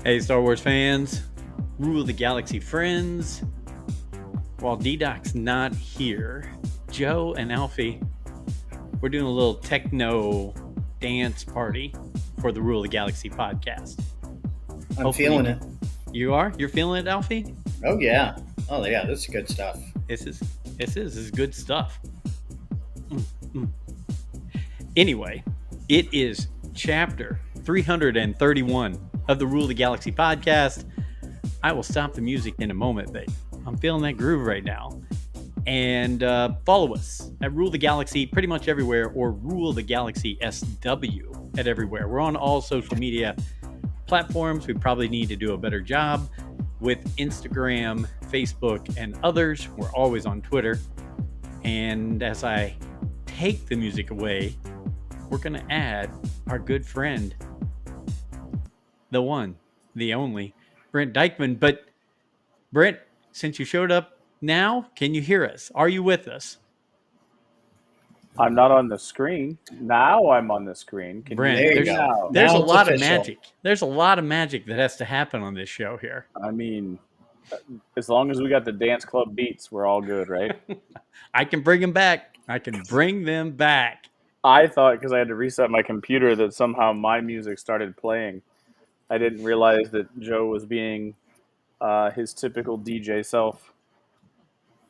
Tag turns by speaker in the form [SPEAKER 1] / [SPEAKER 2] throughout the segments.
[SPEAKER 1] Hey, Star Wars fans, Rule of the Galaxy friends. While DDoc's not here, Joe and Alfie, we're doing a little techno dance party for the Rule of the Galaxy podcast.
[SPEAKER 2] I'm feeling it.
[SPEAKER 1] You are? You're feeling it, Alfie?
[SPEAKER 2] Oh yeah. Oh yeah. This is good stuff.
[SPEAKER 1] This is good stuff. Anyway, it is chapter 331 of the Rule of the Galaxy podcast. I will stop the music in a moment, babe. I'm feeling that groove right now. And follow us at Rule the Galaxy pretty much everywhere, or Rule the Galaxy SW at everywhere. We're on all social media platforms. We probably need to do a better job with Instagram, Facebook, and others. We're always on Twitter. And as I take the music away, we're going to add our good friend, the one, the only, Brent Dykman. But Brent, since you showed up now, can you hear us? Are you with us?
[SPEAKER 3] I'm not on the screen. Now I'm on the screen. Can
[SPEAKER 1] Brent,
[SPEAKER 3] you
[SPEAKER 2] There you
[SPEAKER 1] there's,
[SPEAKER 2] go.
[SPEAKER 1] there's
[SPEAKER 2] Now
[SPEAKER 1] a
[SPEAKER 2] it's
[SPEAKER 1] lot of
[SPEAKER 2] official.
[SPEAKER 1] magic. There's a lot of magic that has to happen on this show here.
[SPEAKER 3] I mean, as long as we got the dance club beats, we're all good, right?
[SPEAKER 1] I can bring them back. I can bring them back.
[SPEAKER 3] I thought because I had to reset my computer that somehow my music started playing. I didn't realize that Joe was being his typical DJ self.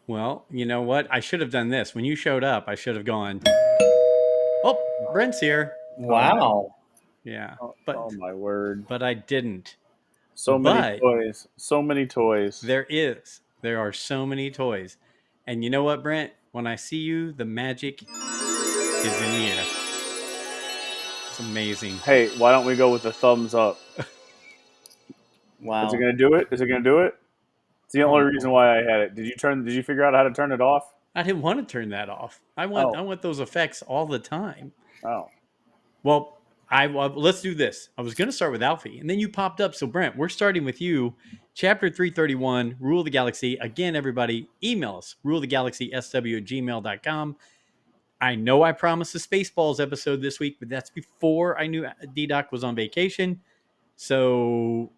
[SPEAKER 1] Well, you know what? I should have done this. When you showed up, I should have gone, oh, Brent's here.
[SPEAKER 2] Wow.
[SPEAKER 1] Yeah,
[SPEAKER 3] Oh
[SPEAKER 1] but
[SPEAKER 3] my word.
[SPEAKER 1] I didn't.
[SPEAKER 3] So
[SPEAKER 1] But
[SPEAKER 3] many toys. So many toys.
[SPEAKER 1] There are so many toys. And you know what, Brent? When I see you, the magic is in the air. It's amazing.
[SPEAKER 3] Hey, why don't we go with the thumbs up?
[SPEAKER 2] Wow.
[SPEAKER 3] Is it going to do it? Is it going to do it? It's the only reason why I had it. Did you figure out how to turn it off?
[SPEAKER 1] I didn't want to turn that off. I want those effects all the time.
[SPEAKER 3] Oh.
[SPEAKER 1] Well, let's do this. I was going to start with Alfie, and then you popped up. So, Brent, we're starting with you. Chapter 331, Rule of the Galaxy. Again, everybody, email us, ruleofthegalaxysw@gmail.com. I know I promised a Spaceballs episode this week, but that's before I knew DDoc was on vacation. So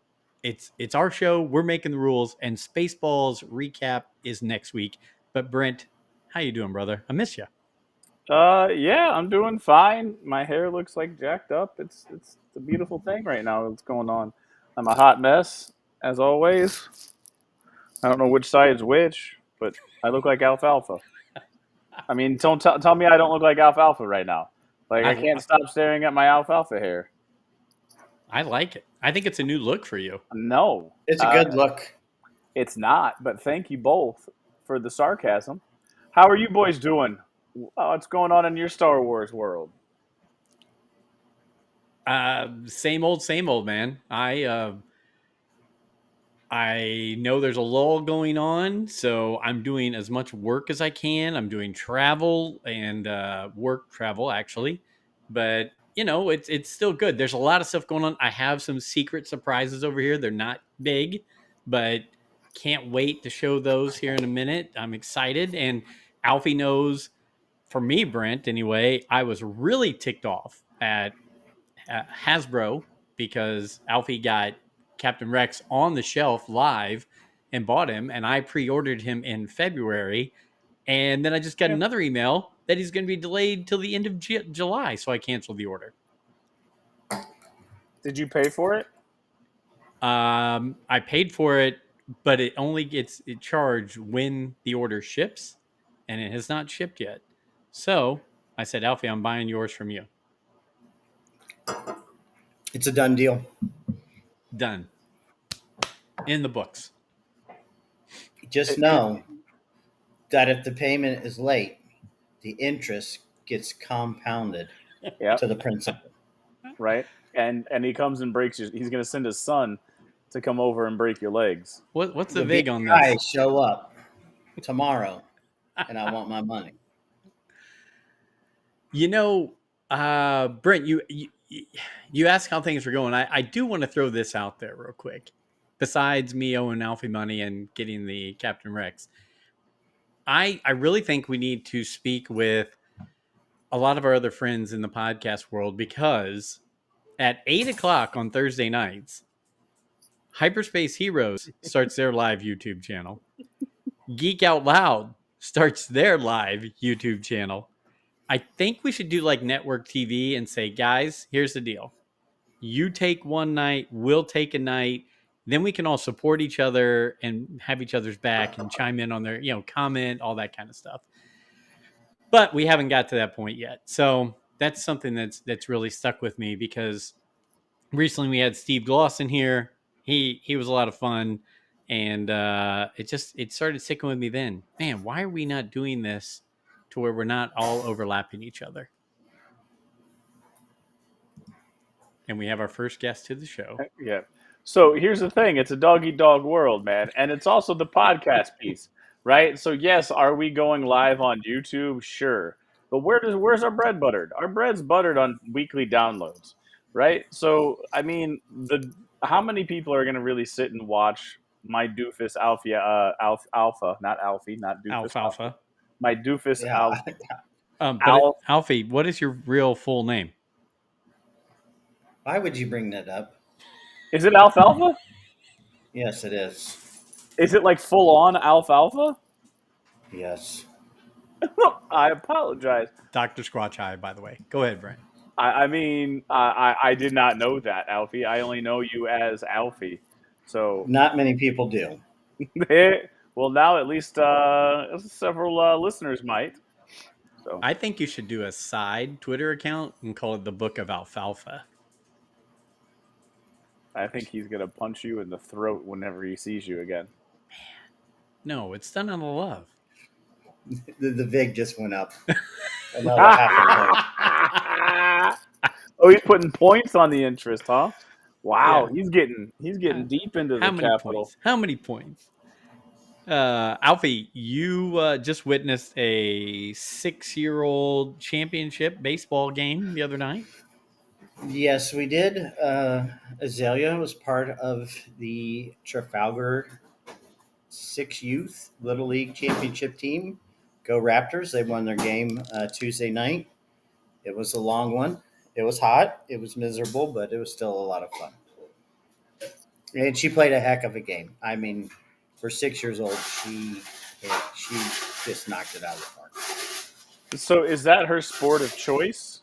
[SPEAKER 1] it's our show. We're making the rules, and Spaceballs recap is next week. But Brent, how you doing, brother? I miss you.
[SPEAKER 3] Yeah, I'm doing fine. My hair looks like jacked up. It's a beautiful thing right now that's going on. I'm a hot mess, as always. I don't know which side's which, but I look like alfalfa. I mean, don't tell me I don't look like alfalfa right now. Like, I can't stop staring at my alfalfa hair.
[SPEAKER 1] I like it. I think it's a new look for you.
[SPEAKER 3] No.
[SPEAKER 2] It's a good look.
[SPEAKER 3] It's not, but thank you both for the sarcasm. How are you boys doing? What's going on in your Star Wars world?
[SPEAKER 1] Same old, man. I know there's a lull going on, so I'm doing as much work as I can. I'm doing travel and work travel, actually. But, you know, it's still good. There's a lot of stuff going on. I have some secret surprises over here. They're not big, but can't wait to show those here in a minute. I'm excited. And Alfie knows, for me, Brent, anyway, I was really ticked off at Hasbro because Alfie got Captain Rex on the shelf live and bought him, and I pre-ordered him in February, and then I just got another email that he's going to be delayed till the end of July, so I canceled the order.
[SPEAKER 3] Did you pay for it?
[SPEAKER 1] I paid for it, but it only gets charged when the order ships, and it has not shipped yet. So I said, Alfie, I'm buying yours from you.
[SPEAKER 2] It's a done deal.
[SPEAKER 1] Done. In the books.
[SPEAKER 2] Just know that if the payment is late, the interest gets compounded to the principal.
[SPEAKER 3] Right? And he comes and breaks you. He's going to send his son to come over and break your legs.
[SPEAKER 1] What's the vig on
[SPEAKER 2] I
[SPEAKER 1] this?
[SPEAKER 2] show up tomorrow, and I want my money.
[SPEAKER 1] You know, Brent, you asked how things were going. I do want to throw this out there real quick. Besides me owing Alfie money and getting the Captain Rex, I really think we need to speak with a lot of our other friends in the podcast world, because at 8 o'clock on Thursday nights, Hyperspace Heroes starts their live YouTube channel. Geek Out Loud starts their live YouTube channel. I think we should do like network TV and say, guys, here's the deal. You take one night, we'll take a night. Then we can all support each other and have each other's back and chime in on their, comment, all that kind of stuff. But we haven't got to that point yet. So that's something that's really stuck with me because recently we had Steve Gloss in here. He was a lot of fun. And it started sticking with me then. Man, why are we not doing this to where we're not all overlapping each other? And we have our first guest to the show.
[SPEAKER 3] Yeah. So here's the thing. It's a dog-eat-dog world, man. And it's also the podcast piece, right? So yes, are we going live on YouTube? Sure. But where's our bread buttered? Our bread's buttered on weekly downloads, right? So, I mean, how many people are going to really sit and watch my doofus Alfie, Alpha, not Alfie, not doofus.
[SPEAKER 1] Alfalfa.
[SPEAKER 3] My doofus
[SPEAKER 1] Alfie, what is your real full name?
[SPEAKER 2] Why would you bring that up?
[SPEAKER 3] Is it Alfalfa?
[SPEAKER 2] Yes, it is.
[SPEAKER 3] Is it like full on Alfalfa?
[SPEAKER 2] Yes.
[SPEAKER 3] I apologize.
[SPEAKER 1] Dr. Squatch High, by the way. Go ahead, Brent.
[SPEAKER 3] I mean, I did not know that, Alfie. I only know you as Alfie. So
[SPEAKER 2] not many people do.
[SPEAKER 3] Well, now at least several listeners might. So
[SPEAKER 1] I think you should do a side Twitter account and call it the Book of Alfalfa.
[SPEAKER 3] I think he's going to punch you in the throat whenever he sees you again.
[SPEAKER 1] No, it's done out of love.
[SPEAKER 2] The VIG just went up. Another half a point.
[SPEAKER 3] Oh, he's putting points on the interest, huh? Wow, yeah. He's getting deep into the capital.
[SPEAKER 1] How many points? Alfie, you just witnessed a 6-year-old championship baseball game the other night.
[SPEAKER 2] Yes, we did. Azalea was part of the Trafalgar 6 Youth Little League Championship team. Go Raptors. They won their game Tuesday night. It was a long one. It was hot. It was miserable, but it was still a lot of fun. And she played a heck of a game. I mean, for 6 years old, she just knocked it out of the park.
[SPEAKER 3] So is that her sport of choice?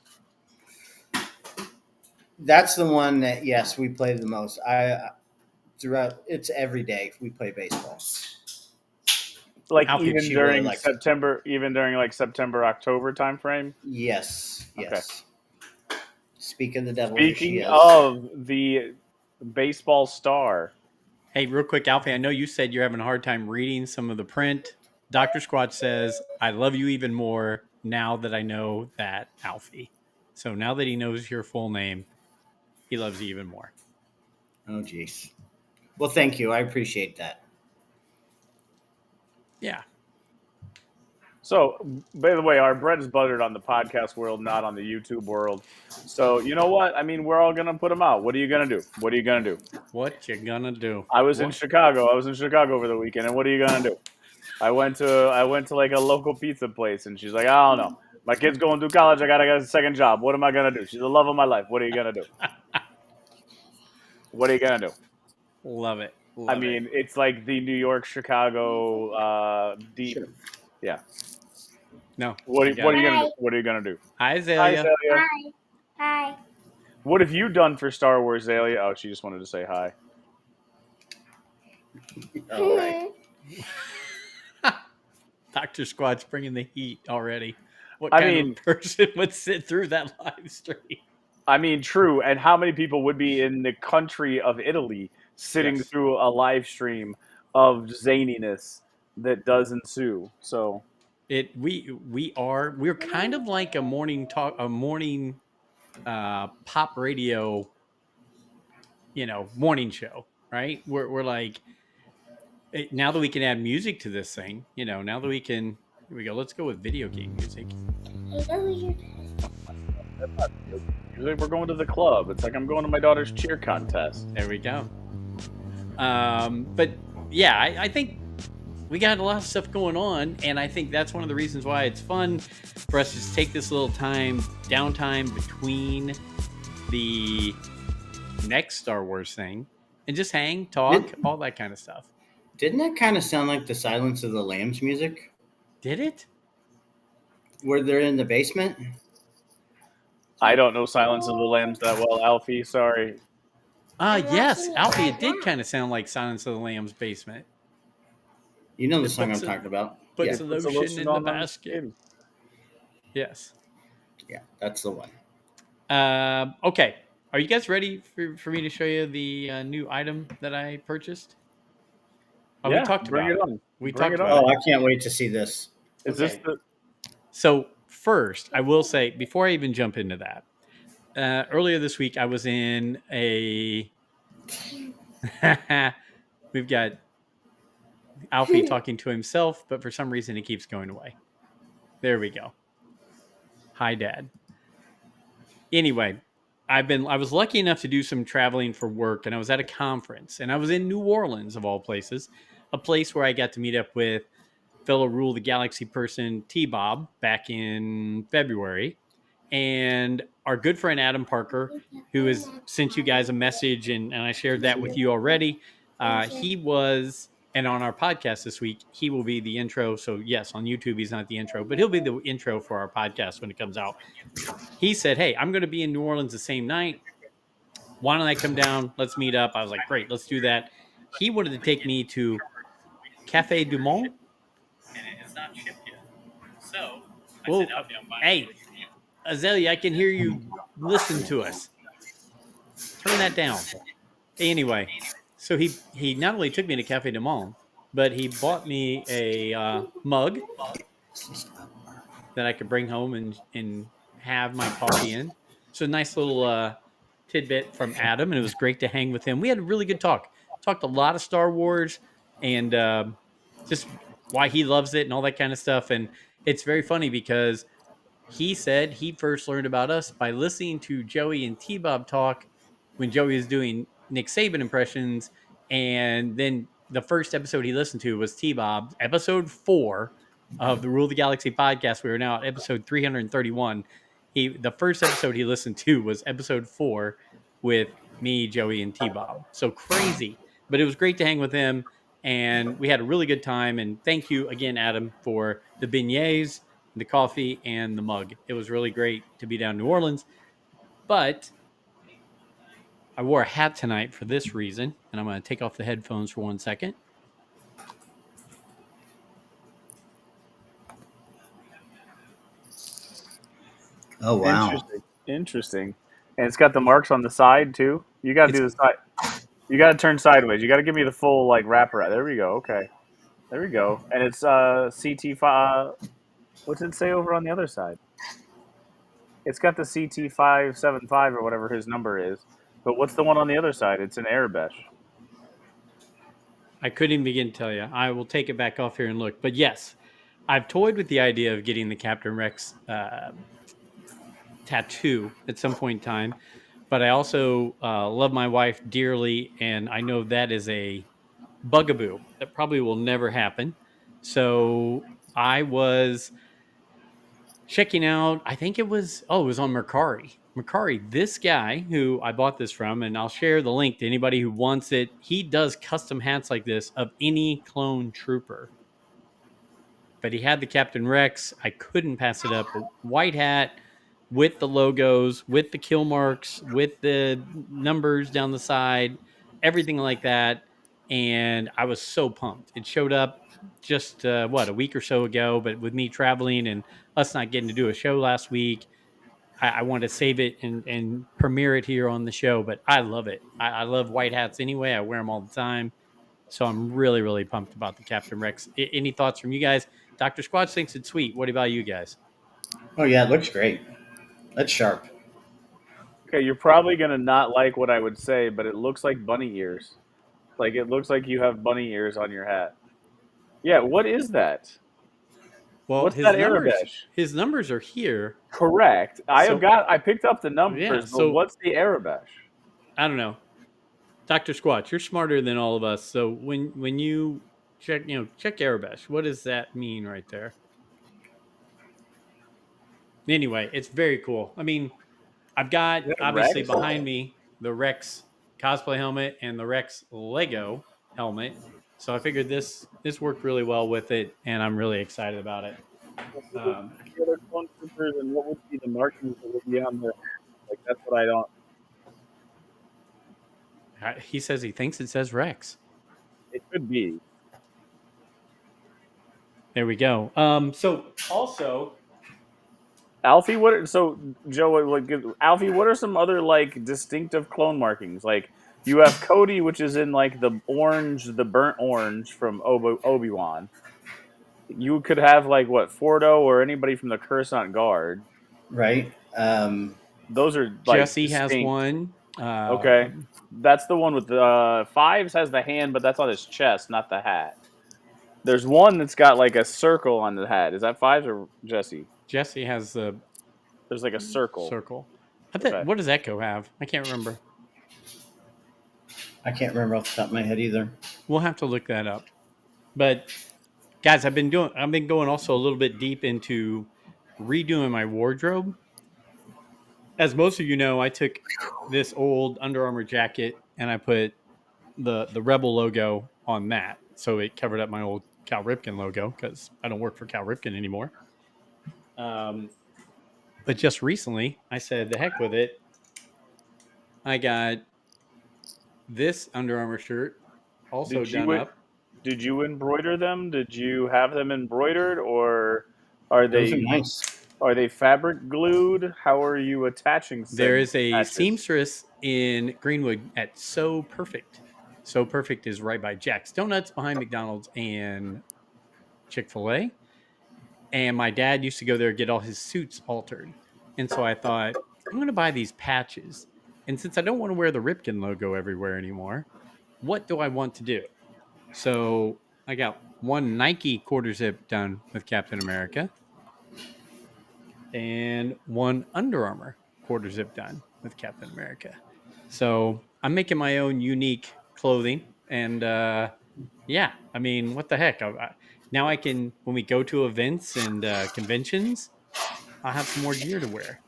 [SPEAKER 2] That's the one that, yes, we play the most. It's every day we play baseball.
[SPEAKER 3] Like even during September, September, October timeframe?
[SPEAKER 2] Yes.
[SPEAKER 3] Okay.
[SPEAKER 2] Speak of the devil.
[SPEAKER 3] Speaking of the baseball star.
[SPEAKER 1] Hey, real quick, Alfie, I know you said you're having a hard time reading some of the print. Dr. Squatch says, I love you even more now that I know that, Alfie. So now that he knows your full name, he loves you even more.
[SPEAKER 2] Oh, geez. Well, thank you. I appreciate that.
[SPEAKER 1] Yeah.
[SPEAKER 3] So, by the way, our bread is buttered on the podcast world, not on the YouTube world. So, you know what? I mean, we're all going to put them out. What are you going to do? What you going to do? I was in Chicago. Over the weekend. And what are you going to do? I went to like a local pizza place, and she's like, I don't know. My kid's going through college. I got to get a second job. What am I going to do? She's the love of my life. What are you going to do? What are you going to do?
[SPEAKER 1] Love it.
[SPEAKER 3] I mean, it's like the New York, Chicago, deep. Sure. Yeah.
[SPEAKER 1] No.
[SPEAKER 3] What are you going to do? What are you going to do?
[SPEAKER 1] Hi, Azalea.
[SPEAKER 4] Hi.
[SPEAKER 3] What have you done for Star Wars, Azalea? Oh, she just wanted to say hi.
[SPEAKER 2] All right.
[SPEAKER 1] Dr. Squat's bringing the heat already. What kind of person would sit through that live stream?
[SPEAKER 3] I mean, true. And how many people would be in the country of Italy sitting through a live stream of zaniness that does ensue? So
[SPEAKER 1] we're kind of like a morning pop radio, morning show, right? We're like, now that we can add music to this thing, now that here we go. Let's go with video game music.
[SPEAKER 3] We're going to the club. It's like I'm going to my daughter's cheer contest.
[SPEAKER 1] There we go. But yeah, I think we got a lot of stuff going on, and I think that's one of the reasons why it's fun for us to just take this little downtime between the next Star Wars thing and just hang, talk, all that kind of stuff.
[SPEAKER 2] Didn't that kind of sound like the Silence of the Lambs music?
[SPEAKER 1] Did it?
[SPEAKER 2] Where they're in the basement?
[SPEAKER 3] I don't know Silence of the Lambs that well, Alfie. Sorry.
[SPEAKER 1] Yes, Alfie, it did kind of sound like Silence of the Lambs basement.
[SPEAKER 2] You know the
[SPEAKER 1] It
[SPEAKER 2] song I'm
[SPEAKER 1] puts
[SPEAKER 2] talking about.
[SPEAKER 1] Puts
[SPEAKER 2] Yeah,
[SPEAKER 1] the
[SPEAKER 3] Puts the
[SPEAKER 1] lotion in the
[SPEAKER 3] on
[SPEAKER 1] basket.
[SPEAKER 3] skin.
[SPEAKER 1] Yes.
[SPEAKER 2] yeah, that's the one.
[SPEAKER 1] Okay. Are you guys ready for me to show you the new item that I purchased? Oh, we
[SPEAKER 3] Yeah,
[SPEAKER 1] talked
[SPEAKER 3] bring
[SPEAKER 1] about
[SPEAKER 3] it
[SPEAKER 1] it.
[SPEAKER 3] on.
[SPEAKER 1] We
[SPEAKER 3] Bring
[SPEAKER 1] talked
[SPEAKER 3] it on.
[SPEAKER 1] about
[SPEAKER 2] Oh,
[SPEAKER 1] it.
[SPEAKER 2] I can't wait to see this.
[SPEAKER 3] Is this the?
[SPEAKER 1] So first, I will say before I even jump into that, earlier this week I was in a. We've got Alfie talking to himself, but for some reason he keeps going away. There we go. Hi, Dad. Anyway, I was lucky enough to do some traveling for work, and I was at a conference, and I was in New Orleans of all places, a place where I got to meet up with fellow Rule the Galaxy person T Bob back in February, and our good friend Adam Parker, who has sent you guys a message, and I shared that with you already. He was, and on our podcast this week, he will be the intro. So yes, on YouTube he's not the intro, but he'll be the intro for our podcast when it comes out. He said, "Hey, I'm going to be in New Orleans the same night. Why don't I come down? Let's meet up." I was like, "Great, let's do that." He wanted to take me to Cafe Du Monde, and it's not shipped yet. So, well, hey, Azalea, I can hear you listen to us. Turn that down. Anyway, so he not only took me to Cafe Du Monde, but he bought me a mug that I could bring home and have my coffee in. So a nice little tidbit from Adam, and it was great to hang with him. We had a really good talk. Talked a lot of Star Wars and just why he loves it and all that kind of stuff. And it's very funny because he said he first learned about us by listening to Joey and T Bob talk when Joey was doing Nick Saban impressions. And then the first episode he listened to was T Bob, episode 4 of the Rule the Galaxy podcast. We are now at episode 331. The first episode he listened to was episode 4 with me, Joey, and T Bob. So crazy. But it was great to hang with him. And we had a really good time. And thank you again, Adam, for the beignets, the coffee, and the mug. It was really great to be down in New Orleans. But I wore a hat tonight for this reason, and I'm going to take off the headphones for 1 second.
[SPEAKER 2] Oh wow!
[SPEAKER 3] Interesting. And it's got the marks on the side too. You got to do the side. You got to turn sideways. You got to give me the full like wrapper. There we go. Okay. There we go. And it's CT5. What's it say over on the other side? It's got the CT575 or whatever his number is. But what's the one on the other side? It's an Arabesh.
[SPEAKER 1] I couldn't even begin to tell you. I will take it back off here and look. But yes, I've toyed with the idea of getting the Captain Rex tattoo at some point in time. But I also love my wife dearly, and I know that is a bugaboo that probably will never happen. So I was checking out, I think it was on Mercari. Mercari, this guy who I bought this from, and I'll share the link to anybody who wants it. He does custom hats like this of any clone trooper. But he had the Captain Rex. I couldn't pass it up. A white hat with the logos, with the kill marks, with the numbers down the side, everything like that. And I was so pumped. It showed up just a week or so ago. But with me traveling and us not getting to do a show last week, I wanted to save it and premiere it here on the show. But I love it. I love white hats anyway. I wear them all the time. So I'm really, really pumped about the Captain Rex. Any thoughts from you guys? Dr. Squatch thinks it's sweet. What about you guys?
[SPEAKER 2] Oh yeah, it looks great. That's sharp.
[SPEAKER 3] Okay, you're probably going to not like what I would say, but it looks like bunny ears. Like it looks like you have bunny ears on your hat. Yeah, what is that?
[SPEAKER 1] Well,
[SPEAKER 3] What's that Arabesh?
[SPEAKER 1] his numbers are here.
[SPEAKER 3] Correct. I picked up the numbers,
[SPEAKER 1] Yeah,
[SPEAKER 3] but
[SPEAKER 1] so
[SPEAKER 3] what's the Arabesh?
[SPEAKER 1] I don't know. Dr. Squatch, you're smarter than all of us. So when you check Arabesh, what does that mean right there? Anyway, it's very cool. I mean, I've got
[SPEAKER 3] Is that
[SPEAKER 1] obviously
[SPEAKER 3] Rex?
[SPEAKER 1] behind me the Rex cosplay helmet and the Rex Lego helmet. So I figured this worked really well with it, and I'm really excited about it.
[SPEAKER 3] Who would be the other clone troopers, and what would be the markings that would be on their head? Like that's what I don't.
[SPEAKER 1] He says he thinks it says Rex.
[SPEAKER 3] It could be.
[SPEAKER 1] There we go. So also,
[SPEAKER 3] Alfie, so Joe, Alfie, what are some other like distinctive clone markings? Like you have Cody, which is in like the orange, the burnt orange from Obi-Wan. You could have like what Fordo or anybody from the Coruscant Guard.
[SPEAKER 2] Right.
[SPEAKER 3] Those are like
[SPEAKER 1] Jesse has
[SPEAKER 3] distinct.
[SPEAKER 1] one.
[SPEAKER 3] Okay, that's the one with the Fives has the hand, but that's on his chest, not the hat. There's one that's got like a circle on the hat. Is that Fives or Jesse?
[SPEAKER 1] Jesse has the
[SPEAKER 3] There's like a circle.
[SPEAKER 1] circle.
[SPEAKER 3] Okay.
[SPEAKER 1] What does Echo have? I can't remember.
[SPEAKER 2] I can't remember off the top of my head either.
[SPEAKER 1] We'll have to look that up. But guys, I've been going also a little bit deep into redoing my wardrobe. As most of you know, I took this old Under Armour jacket and I put the Rebel logo on that, so it covered up my old Cal Ripken logo because I don't work for Cal Ripken anymore. But just recently, I said the heck with it. I got this Under Armour shirt also done up.
[SPEAKER 3] Did you embroider them? Did you have them embroidered, or are
[SPEAKER 2] Those are
[SPEAKER 3] they
[SPEAKER 2] nice.
[SPEAKER 3] are they fabric glued? How are you attaching?
[SPEAKER 1] There is a
[SPEAKER 3] patches?
[SPEAKER 1] seamstress in Greenwood at So Perfect. So Perfect is right by Jack's Donuts behind McDonald's and Chick-fil-A. And my dad used to go there to get all his suits altered. And so I thought, I'm going to buy these patches. And since I don't want to wear the Ripken logo everywhere anymore, what do I want to do? So I got one Nike quarter zip done with Captain America and one Under Armour quarter zip done with Captain America. So I'm making my own unique clothing. And yeah, I mean, what the heck? Now I can, when we go to events and conventions, I'll have some more gear to wear.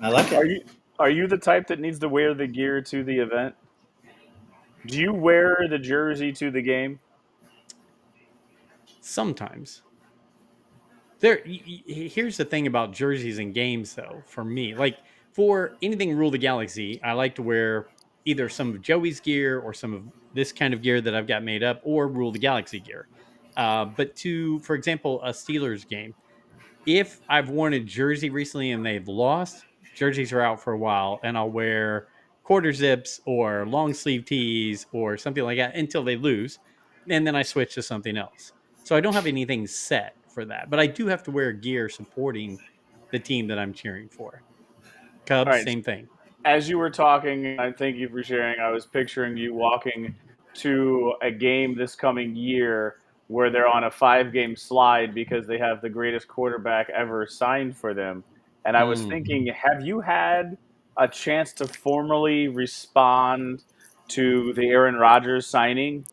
[SPEAKER 2] I like it.
[SPEAKER 3] Are you the type that needs to wear the gear to the event? Do you wear the jersey to the game?
[SPEAKER 1] Sometimes. Here's the thing about jerseys and games, though, for me. Like, for anything Rule the Galaxy, I like to wear either some of Joey's gear or some of this kind of gear that I've got made up, or Rule the Galaxy gear. But for example, a Steelers game, if I've worn a jersey recently and they've lost, jerseys are out for a while, and I'll wear quarter zips or long sleeve tees or something like that until they lose, and then I switch to something else. So I don't have anything set for that, but I do have to wear gear supporting the team that I'm cheering for. Cubs,
[SPEAKER 3] Right.
[SPEAKER 1] same thing.
[SPEAKER 3] As you were talking, I thank you for sharing. I was picturing you walking to a game this coming year where they're on a 5-game slide because they have the greatest quarterback ever signed for them. And I was thinking, have you had a chance to formally respond to the Aaron Rodgers signing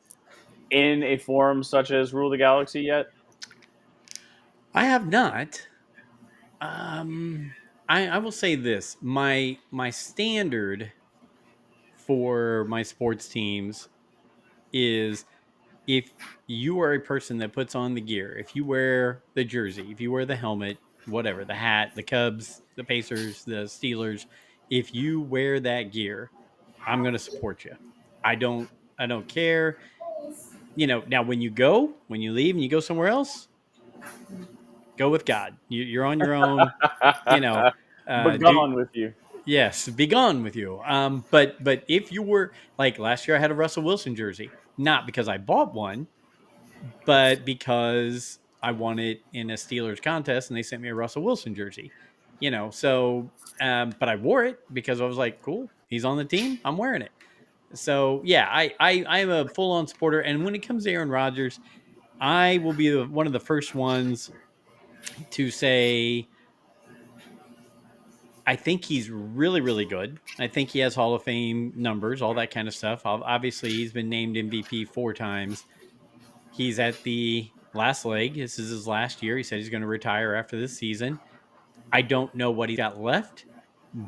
[SPEAKER 3] in a forum such as Rule the Galaxy yet?
[SPEAKER 1] I have not. I will say this: my standard for my sports teams is if you are a person that puts on the gear, if you wear the jersey, if you wear the helmet, whatever, the hat, the Cubs, the Pacers, the Steelers, if you wear that gear, I'm going to support you. I don't care. Now when you leave and you go somewhere else, go with God. You're on your own.
[SPEAKER 3] But gone with you.
[SPEAKER 1] Yes, be gone with you. But if you were like last year, I had a Russell Wilson jersey, not because I bought one, but because I won it in a Steelers contest and they sent me a Russell Wilson jersey. So but I wore it because I was like, cool, he's on the team, I'm wearing it. So yeah, I'm a full on supporter, and when it comes to Aaron Rodgers, I will be one of the first ones to say I think he's really, really good. I think he has Hall of Fame numbers, all that kind of stuff. Obviously, he's been named MVP 4 times. He's at the last leg. This is his last year. He said he's going to retire after this season. I don't know what he's got left,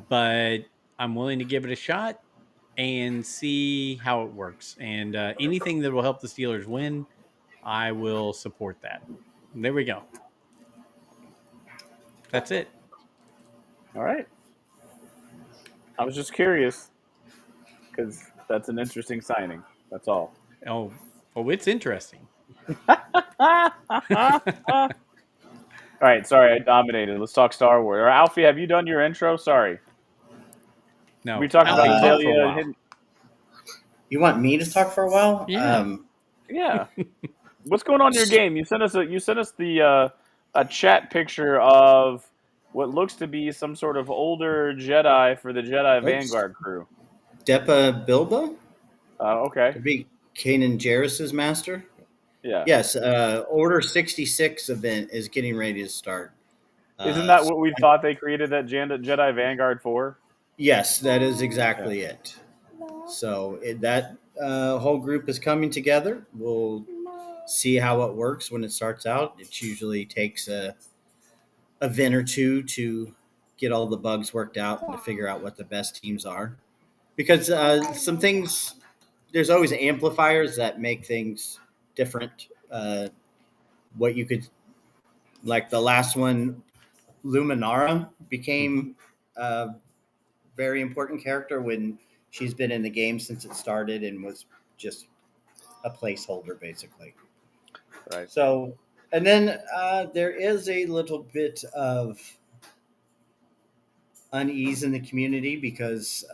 [SPEAKER 1] but I'm willing to give it a shot. and see how it works. And anything that will help the Steelers win, I will support that. And there we go. That's it.
[SPEAKER 3] All right. I was just curious because that's an interesting signing. That's all.
[SPEAKER 1] Oh, it's interesting.
[SPEAKER 3] All right. Sorry, I dominated. Let's talk Star Wars. Or Alfie, have you done your intro? Sorry.
[SPEAKER 1] No,
[SPEAKER 3] We talked about
[SPEAKER 1] Alfie, talk for a
[SPEAKER 3] Azalea.
[SPEAKER 1] while.
[SPEAKER 2] You want me to talk for a while?
[SPEAKER 1] Yeah.
[SPEAKER 3] Yeah. What's going on in your game? You sent us the a chat picture of what looks to be some sort of older Jedi for the Jedi Vanguard crew.
[SPEAKER 2] Depa Bilba?
[SPEAKER 3] Okay.
[SPEAKER 2] Could be Kanan Jarrus's master.
[SPEAKER 3] Yeah.
[SPEAKER 2] Yes, Order 66 event is getting ready to start.
[SPEAKER 3] Isn't that what we thought they created that Jedi Vanguard for?
[SPEAKER 2] Yes, that is exactly it. So that whole group is coming together. We'll see how it works when it starts out. It usually takes a event or two to get all the bugs worked out and to figure out what the best teams are. Because some things, there's always amplifiers that make things different. What you could, like the last one, Luminara became a very important character when she's been in the game since it started and was just a placeholder, basically.
[SPEAKER 3] Right.
[SPEAKER 2] So, and then there is a little bit of unease in the community because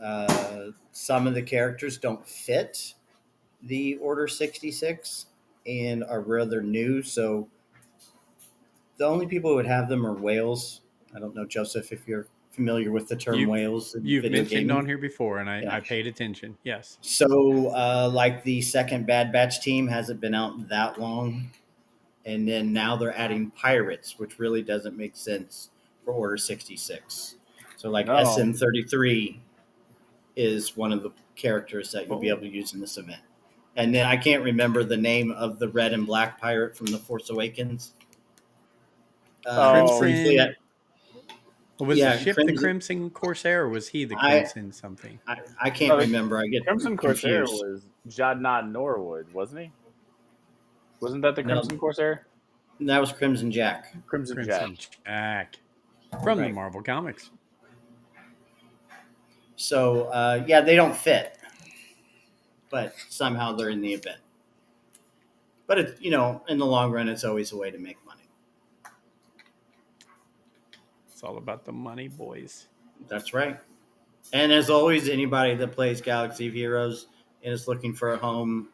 [SPEAKER 2] some of the characters don't fit the Order 66 and are rather new. So the only people who would have them are whales. I don't know, Joseph, if you're familiar with the term whales in
[SPEAKER 1] You've
[SPEAKER 2] video
[SPEAKER 1] mentioned
[SPEAKER 2] gaming.
[SPEAKER 1] on here before, and I paid attention. Yes.
[SPEAKER 2] So, like the second Bad Batch team hasn't been out that long. And then now they're adding pirates, which really doesn't make sense for Order 66. So, like
[SPEAKER 3] No.
[SPEAKER 2] SM33 is one of the characters that you'll be able to use in this event. And then I can't remember the name of the red and black pirate from The Force Awakens.
[SPEAKER 1] Crimson. Was
[SPEAKER 2] yeah,
[SPEAKER 1] the ship the Crimson Corsair, or was he the Crimson something?
[SPEAKER 2] I can't remember. I get
[SPEAKER 3] Crimson
[SPEAKER 2] confused.
[SPEAKER 3] Corsair was Jadnot Norwood, wasn't he? Wasn't that the Crimson Corsair?
[SPEAKER 2] That was Crimson Jack.
[SPEAKER 3] Crimson Jack.
[SPEAKER 1] From the Marvel Comics.
[SPEAKER 2] So, they don't fit. But somehow they're in the event. But, in the long run, it's always a way to make money.
[SPEAKER 1] It's all about the money, boys.
[SPEAKER 2] That's right. And as always, anybody that plays Galaxy of Heroes and is looking for a home,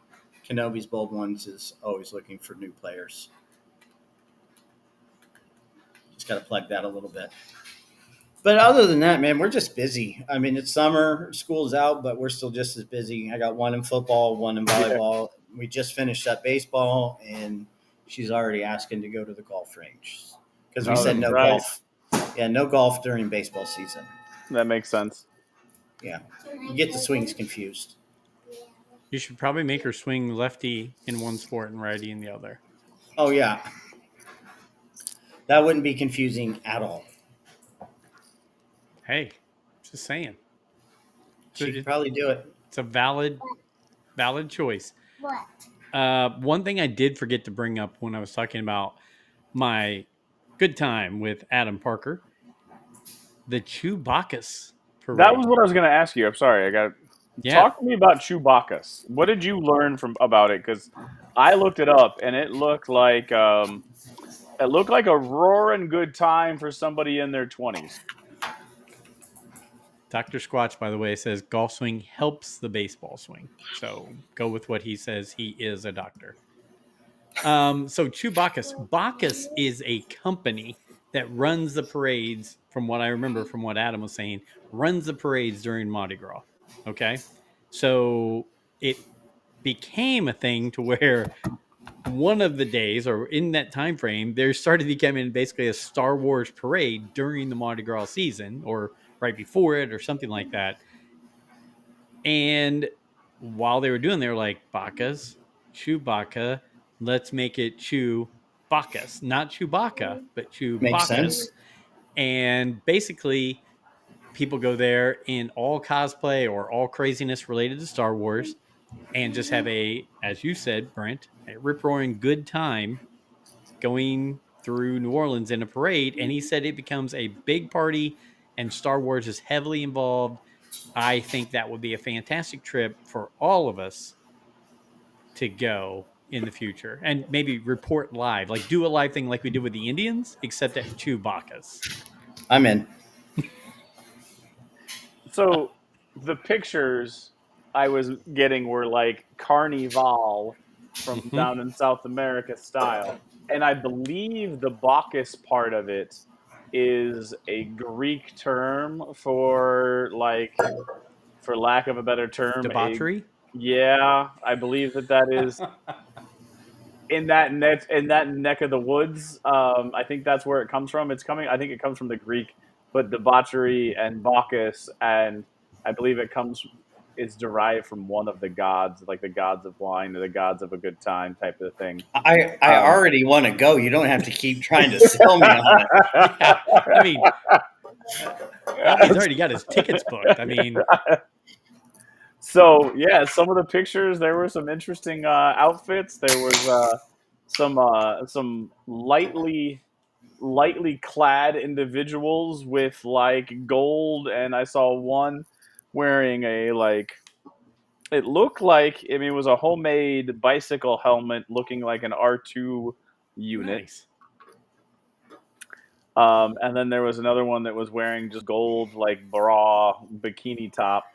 [SPEAKER 2] Kenobi's Bold Ones is always looking for new players. Just got to plug that a little bit. But other than that, man, we're just busy. I mean, it's summer, school's out, but we're still just as busy. I got one in football, one in volleyball. We just finished up baseball, and she's already asking to go to the golf range because we said no golf. Yeah, no golf during baseball season.
[SPEAKER 3] That makes sense.
[SPEAKER 2] Yeah, you get the swings confused.
[SPEAKER 1] You should probably make her swing lefty in one sport and righty in the other.
[SPEAKER 2] Oh, yeah. That wouldn't be confusing at all.
[SPEAKER 1] Hey, just saying.
[SPEAKER 2] She could probably do it.
[SPEAKER 1] It's a valid choice. What? One thing I did forget to bring up when I was talking about my good time with Adam Parker, the Chewbacca's parade.
[SPEAKER 3] That was what I was going to ask you. I'm sorry. Talk to me about Chewbacca's. What did you learn about it? Because I looked it up, and it looked like a roaring good time for somebody in their 20s.
[SPEAKER 1] Dr. Squatch, by the way, says golf swing helps the baseball swing. So go with what he says. He is a doctor. So Chewbacca's. Bacchus is a company that runs the parades, from what I remember from what Adam was saying, runs the parades during Mardi Gras. Okay? So it became a thing to where one of the days, or in that time frame, there started becoming basically a Star Wars parade during the Mardi Gras season, or right before it, or something like that. And while they were doing, they were like, Bacchus, Chewbacca, let's make it Chew Bacchus, not Chewbacca, but Chew
[SPEAKER 2] Makes
[SPEAKER 1] Bacchus.
[SPEAKER 2] sense.
[SPEAKER 1] And basically, people go there in all cosplay or all craziness related to Star Wars and just have as you said, Brent, a rip roaring good time going through New Orleans in a parade. And he said it becomes a big party and Star Wars is heavily involved. I think that would be a fantastic trip for all of us to go in the future and maybe report live, like do a live thing like we did with the Indians, except at Chewbacca's.
[SPEAKER 2] I'm in.
[SPEAKER 3] So the pictures I was getting were like Carnival from down in South America style. And I believe the Bacchus part of it is a Greek term for for lack of a better term,
[SPEAKER 1] Debauchery.
[SPEAKER 3] I believe that is in that neck of the woods. I think that's where it comes from. I think it comes from the Greek, but debauchery and Bacchus, and I believe it's derived from one of the gods, like the gods of wine or the gods of a good time type of thing.
[SPEAKER 2] I already want to go. You don't have to keep trying to sell me on it.
[SPEAKER 1] Yeah, I mean, Alfie's already got his tickets booked. I mean,
[SPEAKER 3] so yeah, some of the pictures, there were some interesting outfits. There was some lightly clad individuals with like gold, and I saw one wearing it looked like, I mean, it was a homemade bicycle helmet looking like an R2 unit.
[SPEAKER 1] nice.
[SPEAKER 3] And then there was another one that was wearing just gold, like bra, bikini top,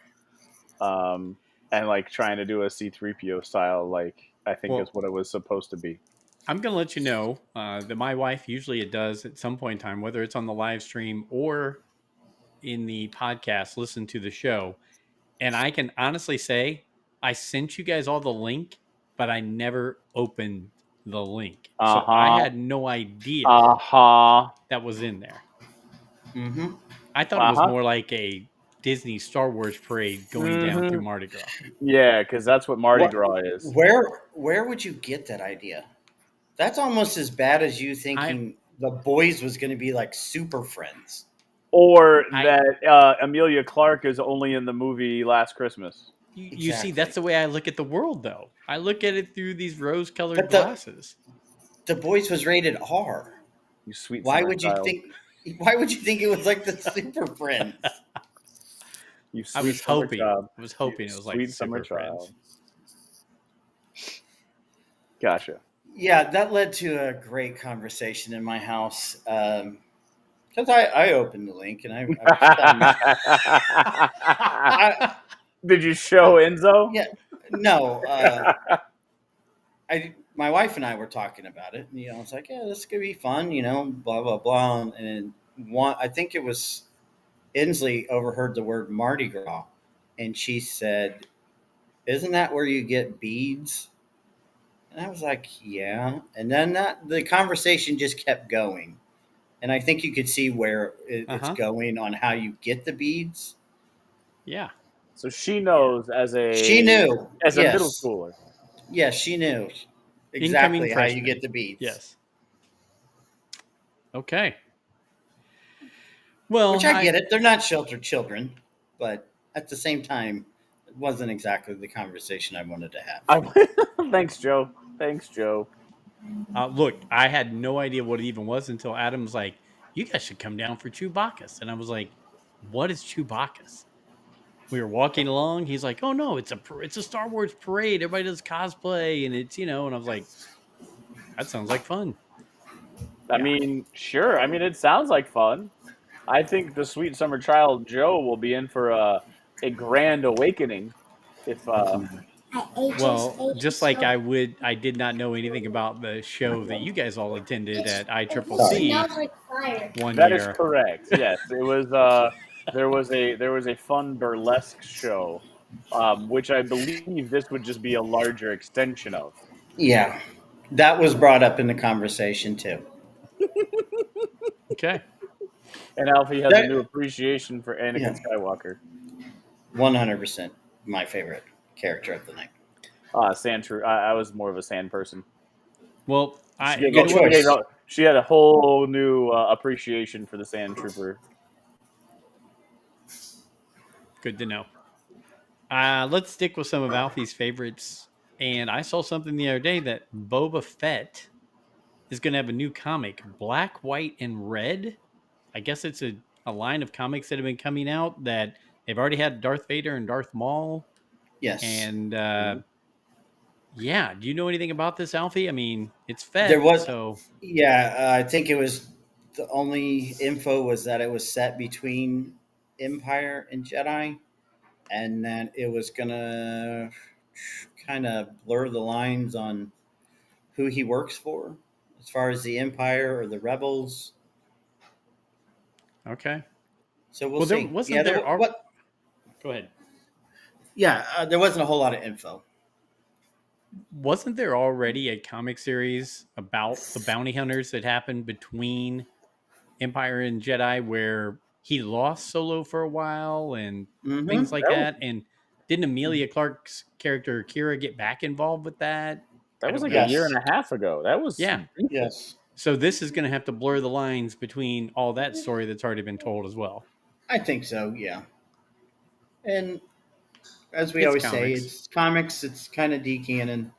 [SPEAKER 3] and like trying to do a C-3PO style, like I think is what it was supposed to be.
[SPEAKER 1] I'm going to let you know that my wife usually it does at some point in time, whether it's on the live stream or in the podcast, listen to the show. And I can honestly say I sent you guys all the link, but I never opened the link. So I had no idea that was in there.
[SPEAKER 2] Mm-hmm.
[SPEAKER 1] I thought it was more like a Disney Star Wars parade going down through Mardi Gras.
[SPEAKER 3] Yeah, because that's what Mardi Gras is.
[SPEAKER 2] Where would you get that idea? That's almost as bad as you thinking the boys was going to be like Super Friends.
[SPEAKER 3] Or that Emilia Clarke is only in the movie Last Christmas.
[SPEAKER 1] You see, that's the way I look at the world, though. I look at it through these rose-colored glasses.
[SPEAKER 2] The Boys was rated R.
[SPEAKER 3] You sweet.
[SPEAKER 2] Why would you think it was like the Super Friends?
[SPEAKER 3] You
[SPEAKER 1] I was hoping. It was like
[SPEAKER 3] Summer
[SPEAKER 1] Super Friends.
[SPEAKER 3] Gotcha.
[SPEAKER 2] Yeah, that led to a great conversation in my house. Because I opened the link and
[SPEAKER 3] Did you show Enzo?
[SPEAKER 2] Yeah, no. My wife and I were talking about it, and I was like, "Yeah, this is gonna be fun," blah blah blah. And I think it was Inslee overheard the word Mardi Gras, and she said, "Isn't that where you get beads?" And I was like, "Yeah." And then the conversation just kept going. And I think you could see where it's going on how you get the beads.
[SPEAKER 1] Yeah.
[SPEAKER 3] So she knows
[SPEAKER 2] She knew
[SPEAKER 3] as a middle schooler.
[SPEAKER 2] Yes, she knew exactly how you get the beads.
[SPEAKER 1] Yes. Okay. Well,
[SPEAKER 2] which I get it. They're not sheltered children, but at the same time, it wasn't exactly the conversation I wanted to have.
[SPEAKER 3] Thanks, Joe.
[SPEAKER 1] Look, I had no idea what it even was until Adam was like, "You guys should come down for Chewbacca's," and I was like, "What is Chewbacca's?" We were walking along. He's like, "Oh no, it's a Star Wars parade. Everybody does cosplay, and it's and I was like, "That sounds like fun."
[SPEAKER 3] I mean, sure. I mean, it sounds like fun. I think the sweet summer child Joe will be in for a grand awakening if.
[SPEAKER 1] Well, just like I did not know anything about the show that you guys all attended at ICCC one year.
[SPEAKER 3] That is correct. Yes, it was. There was a fun burlesque show, which I believe this would just be a larger extension of.
[SPEAKER 2] Yeah, that was brought up in the conversation too.
[SPEAKER 1] Okay.
[SPEAKER 3] And Alfie has a new appreciation for Anakin Skywalker.
[SPEAKER 2] 100% my favorite character of the night.
[SPEAKER 3] Sand Trooper. I was more of a sand person.
[SPEAKER 1] Well,
[SPEAKER 3] she had a whole new appreciation for the Sand Trooper.
[SPEAKER 1] Good to know. Let's stick with some of Alfie's favorites. And I saw something the other day that Boba Fett is going to have a new comic, Black, White, and Red. I guess it's a line of comics that have been coming out that they've already had Darth Vader and Darth Maul.
[SPEAKER 2] Yes.
[SPEAKER 1] And yeah, do you know anything about this, Alfie? I mean, it's
[SPEAKER 2] There
[SPEAKER 1] Fett,
[SPEAKER 2] was,
[SPEAKER 1] so
[SPEAKER 2] I think it was the only info was that it was set between Empire and Jedi, and that it was gonna kind of blur the lines on who he works for, as far as the Empire or the Rebels.
[SPEAKER 1] okay.
[SPEAKER 2] So we'll
[SPEAKER 1] Well, there
[SPEAKER 2] see. Yeah,
[SPEAKER 1] wasn't there.
[SPEAKER 2] what?
[SPEAKER 1] Go ahead.
[SPEAKER 2] Yeah, there wasn't a whole lot of info.
[SPEAKER 1] Wasn't there already a comic series about the bounty hunters that happened between Empire and Jedi where he lost Solo for a while and things
[SPEAKER 2] Mm-hmm.
[SPEAKER 1] like that? And didn't Amelia Clark's character Kira get back involved with that? I
[SPEAKER 3] That was
[SPEAKER 1] don't
[SPEAKER 3] like a
[SPEAKER 1] know.
[SPEAKER 3] year
[SPEAKER 2] Yes.
[SPEAKER 3] and a half ago. That was
[SPEAKER 1] Yeah.
[SPEAKER 3] recent.
[SPEAKER 2] Yes.
[SPEAKER 1] So this is going to have to blur the lines between all that story that's already been told as well.
[SPEAKER 2] I think so. Yeah. And as we
[SPEAKER 1] It's
[SPEAKER 2] always say,
[SPEAKER 1] comics.
[SPEAKER 2] it's comics. It's kind of de-canon.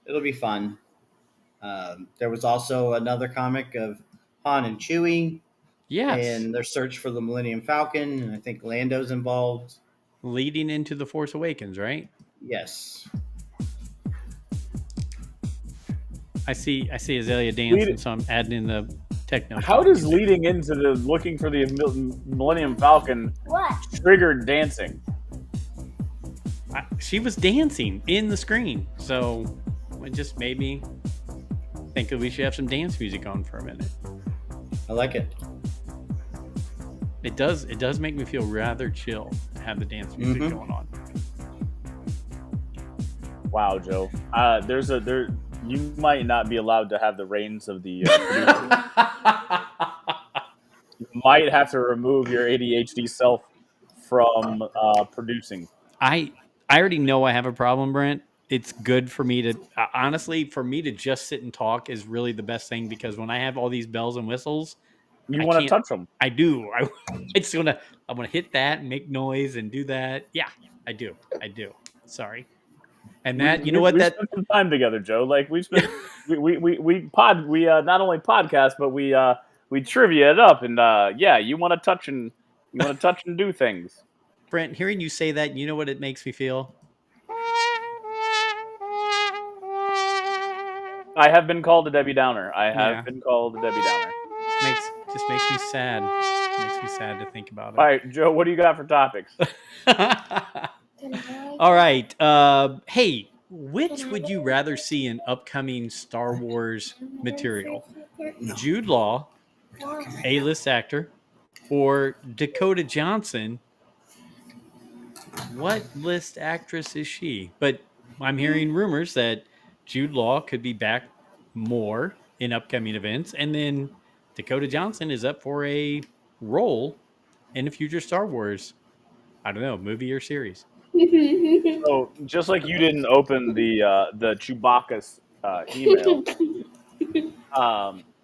[SPEAKER 2] It'll be fun. There was also another comic of Han and Chewie
[SPEAKER 1] Yes.
[SPEAKER 2] and their search for the Millennium Falcon, and I think Lando's involved.
[SPEAKER 1] Leading into The Force Awakens, right?
[SPEAKER 2] Yes.
[SPEAKER 1] I see Azalea dancing, so I'm adding in the techno.
[SPEAKER 3] How does leading into the looking for the Millennium Falcon
[SPEAKER 4] What?
[SPEAKER 3] trigger dancing?
[SPEAKER 1] She was dancing in the screen, so it just made me think that we should have some dance music on for a minute.
[SPEAKER 2] I like it.
[SPEAKER 1] It does make me feel rather chill to have the dance music going on.
[SPEAKER 3] Wow, Joe. You might not be allowed to have the reins of the. You might have to remove your ADHD self from producing.
[SPEAKER 1] I already know I have a problem, Brent. It's good for me to honestly, for me to just sit and talk is really the best thing, because when I have all these bells and whistles,
[SPEAKER 3] You
[SPEAKER 1] I
[SPEAKER 3] want to
[SPEAKER 1] can't-
[SPEAKER 3] touch them.
[SPEAKER 1] I do. I'm gonna hit that and make noise and do that. Yeah, I do. Sorry. And that, you know what,
[SPEAKER 3] we
[SPEAKER 1] that
[SPEAKER 3] spent some time together, Joe. Like we spent, we not only podcast, but we trivia it up, and yeah, you want to touch and do things.
[SPEAKER 1] Brent, hearing you say that, you know what it makes me feel?
[SPEAKER 3] I have been called a Debbie Downer.
[SPEAKER 1] Yeah.
[SPEAKER 3] been called a Debbie Downer.
[SPEAKER 1] Just makes me sad. Makes me sad to think about it.
[SPEAKER 3] All right, Joe, what do you got for topics?
[SPEAKER 1] All right. Hey, which would you rather see in upcoming Star Wars material? Jude Law, A-list actor, or Dakota Johnson? What list actress is she? But I'm hearing rumors that Jude Law could be back more in upcoming events, and then Dakota Johnson is up for a role in a future Star Wars, I don't know, movie or series.
[SPEAKER 3] So just like you didn't open the Chewbacca's email,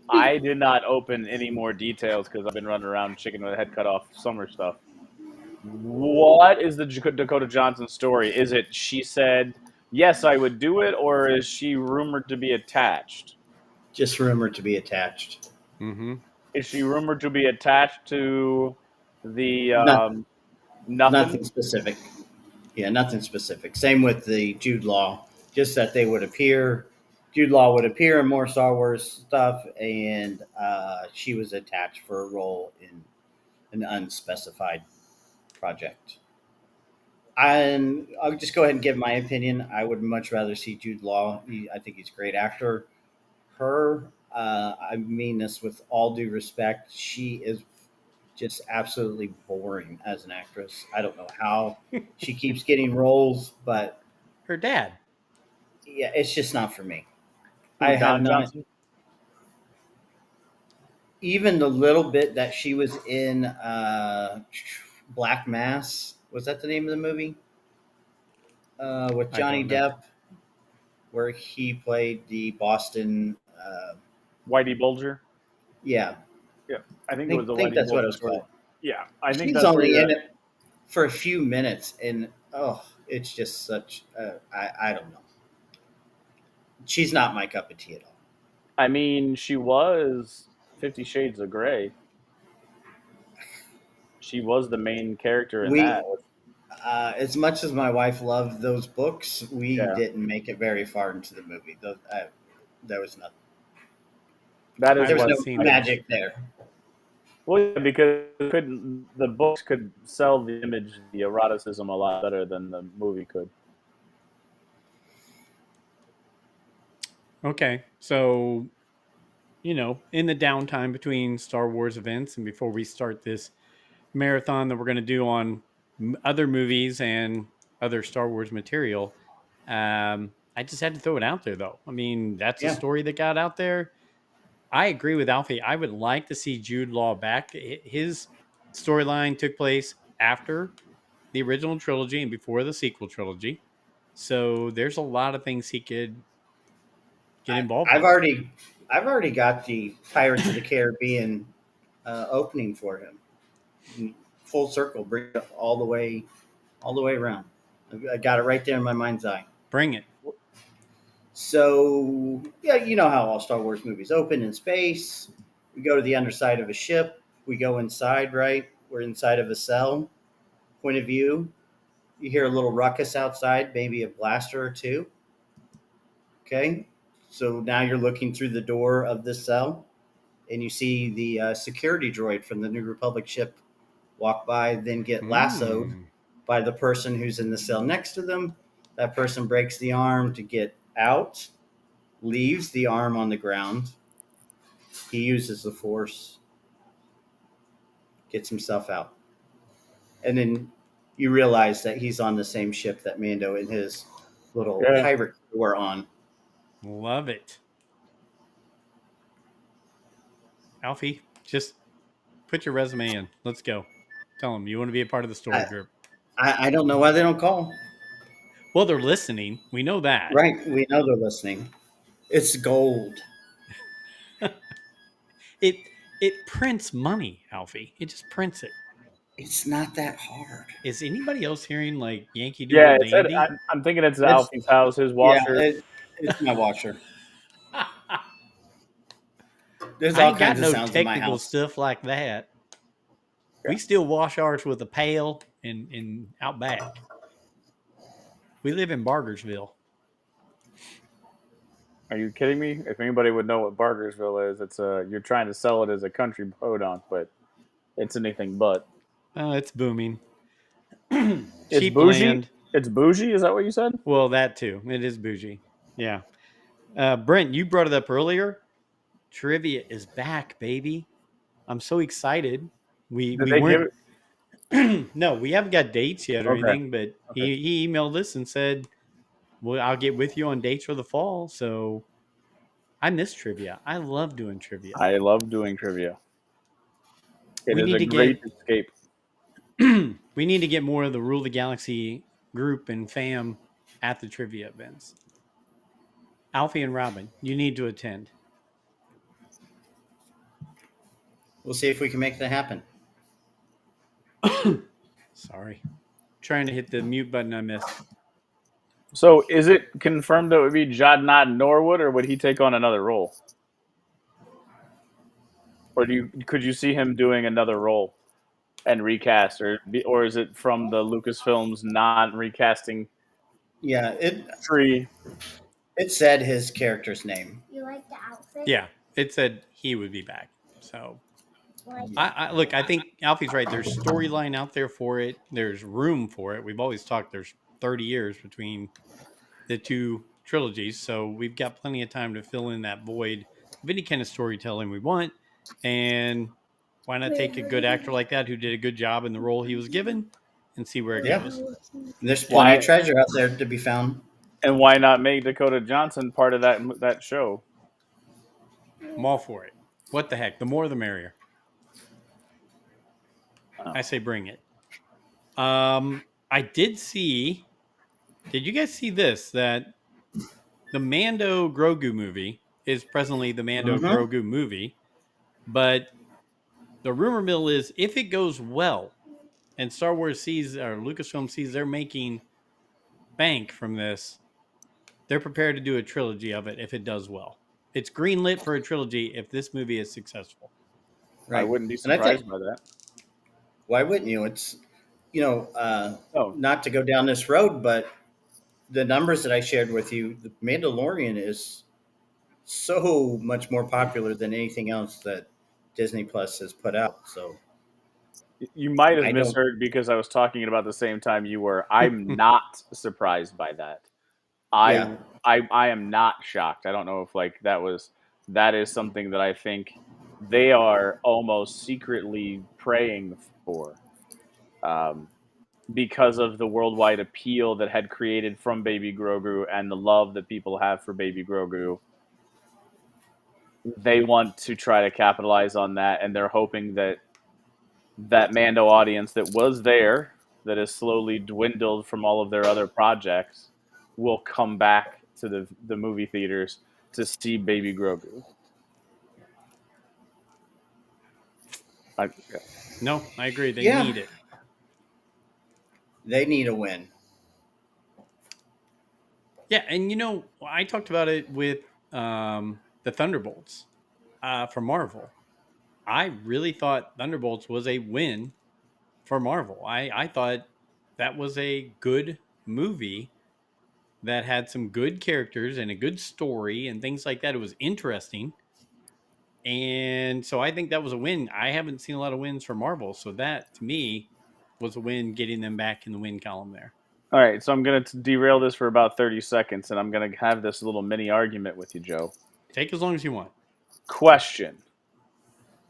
[SPEAKER 3] I did not open any more details because I've been running around chicken with a head cut off summer stuff. What is the Dakota Johnson story? Is it she said, yes, I would do it, or is she rumored to be attached?
[SPEAKER 2] Just rumored to be attached.
[SPEAKER 1] Mm-hmm.
[SPEAKER 3] Is she rumored to be attached to the
[SPEAKER 2] Nothing specific. Yeah, nothing specific. Same with the Jude Law. Just that they would appear. Jude Law would appear in more Star Wars stuff, and she was attached for a role in an unspecified project. And I'll just go ahead and give my opinion. I would much rather see Jude Law. I think he's a great actor. Her, I mean this with all due respect, she is just absolutely boring as an actress. I don't know how she keeps getting roles, but
[SPEAKER 1] Her dad.
[SPEAKER 2] yeah, it's just not for me.
[SPEAKER 3] Don
[SPEAKER 2] I have not
[SPEAKER 3] Johnson?
[SPEAKER 2] even the little bit that she was in Black Mass. Was that the name of the movie? With
[SPEAKER 1] I
[SPEAKER 2] Johnny
[SPEAKER 1] don't know.
[SPEAKER 2] Depp, where he played the Boston.
[SPEAKER 3] Whitey Bulger?
[SPEAKER 2] Yeah,
[SPEAKER 3] Yeah, I
[SPEAKER 2] I
[SPEAKER 3] think it was the
[SPEAKER 2] think
[SPEAKER 3] Whitey
[SPEAKER 2] that's what
[SPEAKER 3] Bulger
[SPEAKER 2] it was
[SPEAKER 3] story.
[SPEAKER 2] called.
[SPEAKER 3] Yeah, I think
[SPEAKER 2] She's
[SPEAKER 3] that's
[SPEAKER 2] only
[SPEAKER 3] where
[SPEAKER 2] in it for a few minutes, and it's just such. I don't know. She's not my cup of tea at all.
[SPEAKER 3] I mean, she was 50 Shades of Grey. She was the main character in that.
[SPEAKER 2] We, as much as my wife loved those books, we
[SPEAKER 3] Yeah.
[SPEAKER 2] didn't make it very far into the movie. There was nothing.
[SPEAKER 3] That is
[SPEAKER 2] There was
[SPEAKER 3] what.
[SPEAKER 2] no magic there.
[SPEAKER 3] Well, yeah, because the books could sell the image, the eroticism, a lot better than the movie could.
[SPEAKER 1] Okay, so in the downtime between Star Wars events and before we start this marathon that we're going to do on other movies and other Star Wars material, I just had to throw it out there, though. I mean, that's a
[SPEAKER 2] Yeah.
[SPEAKER 1] story that got out there. I agree with Alfie. I would like to see Jude Law back. His storyline took place after the original trilogy and before the sequel trilogy. So there's a lot of things he could get involved
[SPEAKER 2] I've
[SPEAKER 1] with.
[SPEAKER 2] I've already got the Pirates of the Caribbean opening for him. Full circle, bring it all the way around. I got it right there in my mind's eye.
[SPEAKER 1] Bring it.
[SPEAKER 2] So yeah, you know how all Star Wars movies open in space. We go to the underside of a ship. We go inside, right? We're inside of a cell. Point of view. You hear a little ruckus outside, maybe a blaster or two. Okay. So now you're looking through the door of the cell and you see the security droid from the New Republic ship walk by, then get lassoed by the person who's in the cell next to them. That person breaks the arm to get out, leaves the arm on the ground. He uses the Force, gets himself out. And then you realize that he's on the same ship that Mando and his little pirate crew are on.
[SPEAKER 1] Love it. Alfie, just put your resume in. Let's go. Tell them you want to be a part of the story group.
[SPEAKER 2] I don't know why they don't call.
[SPEAKER 1] Well, they're listening. We know that.
[SPEAKER 2] Right. We know they're listening. It's gold.
[SPEAKER 1] It prints money, Alfie. It just prints it.
[SPEAKER 2] It's not that hard.
[SPEAKER 1] Is anybody else hearing like Yankee Doodle Dandy?
[SPEAKER 3] I'm thinking it's Alfie's house, his washer.
[SPEAKER 2] Yeah, it's my washer. There's
[SPEAKER 1] I
[SPEAKER 2] all
[SPEAKER 1] ain't got
[SPEAKER 2] kinds of
[SPEAKER 1] no
[SPEAKER 2] sounds in my
[SPEAKER 1] technical
[SPEAKER 2] house.
[SPEAKER 1] stuff like that. We still wash ours with a pail and out back. We live in Bargersville.
[SPEAKER 3] Are you kidding me? If anybody would know what Bargersville is, it's you're trying to sell it as a country podunk, but it's anything but.
[SPEAKER 1] It's booming.
[SPEAKER 3] It's
[SPEAKER 1] Cheap
[SPEAKER 3] bougie.
[SPEAKER 1] land.
[SPEAKER 3] It's bougie. Is that what you said?
[SPEAKER 1] Well, that too. It is bougie. Yeah. Brent, you brought it up earlier. Trivia is back, baby. I'm so excited. We weren't. No, we haven't got dates yet or anything, but he emailed us and said, "Well, I'll get with you on dates for the fall." So I miss trivia. I love doing trivia.
[SPEAKER 3] I love doing trivia. It
[SPEAKER 1] We
[SPEAKER 3] is
[SPEAKER 1] need
[SPEAKER 3] a
[SPEAKER 1] to
[SPEAKER 3] great escape.
[SPEAKER 1] We need to get more of the Rule the Galaxy group and fam at the trivia events. Alfie and Robin, you need to attend.
[SPEAKER 2] We'll see if we can make that happen.
[SPEAKER 1] Sorry. Trying to hit the mute button I missed.
[SPEAKER 3] So is it confirmed that it would be Jadnot Norwood, or would he take on another role? Or could you see him doing another role and recast, or is it from the Lucasfilms not recasting?
[SPEAKER 2] Yeah,
[SPEAKER 3] tree.
[SPEAKER 2] It said his character's name.
[SPEAKER 4] You like the outfit?
[SPEAKER 1] Yeah, it said he would be back. So look, I think Alfie's right. There's storyline out there for it. There's room for it. We've always talked there's 30 years between the two trilogies. So we've got plenty of time to fill in that void of any kind of storytelling we want. And why not take a good actor like that who did a good job in the role he was given and see where it goes?
[SPEAKER 2] There's plenty of treasure out there to be found.
[SPEAKER 3] And why not make Dakota Johnson part of that show?
[SPEAKER 1] I'm all for it. What the heck? The more the merrier. I say bring it. I did see. Did you guys see this? That the Mando Grogu movie is presently the Mando Grogu movie, but the rumor mill is if it goes well and Star Wars sees, or Lucasfilm sees, they're making bank from this, they're prepared to do a trilogy of it if it does well. It's greenlit for a trilogy if this movie is successful.
[SPEAKER 3] I
[SPEAKER 2] Right.
[SPEAKER 3] wouldn't be
[SPEAKER 2] And I think,
[SPEAKER 3] surprised by that.
[SPEAKER 2] why wouldn't you? It's,
[SPEAKER 3] Oh,
[SPEAKER 2] not to go down this road, but the numbers that I shared with you, The Mandalorian is so much more popular than anything else that Disney Plus has put out. So
[SPEAKER 3] you might have
[SPEAKER 2] I don't,
[SPEAKER 3] misheard because I was talking about the same time you were. I'm not surprised by that. I
[SPEAKER 2] yeah,
[SPEAKER 3] I am not shocked. I don't know if like that is something that I think they are almost secretly praying for, um, because of the worldwide appeal that had created from Baby Grogu and the love that people have for Baby Grogu. They want to try to capitalize on that, and they're hoping that that Mando audience that was there, that has slowly dwindled from all of their other projects, will come back to the movie theaters to see Baby Grogu. Yeah.
[SPEAKER 1] No, I agree. They
[SPEAKER 2] yeah,
[SPEAKER 1] need it.
[SPEAKER 2] they need a win.
[SPEAKER 1] Yeah, and I talked about it with the Thunderbolts for Marvel. I really thought Thunderbolts was a win for Marvel. I thought that was a good movie that had some good characters and a good story and things like that. It was interesting. And so I think that was a win. I haven't seen a lot of wins for Marvel. So that to me was a win, getting them back in the win column there.
[SPEAKER 3] All right, so I'm going to derail this for about 30 seconds, and I'm going to have this little mini argument with you, Joe.
[SPEAKER 1] Take as long as you want.
[SPEAKER 3] Question: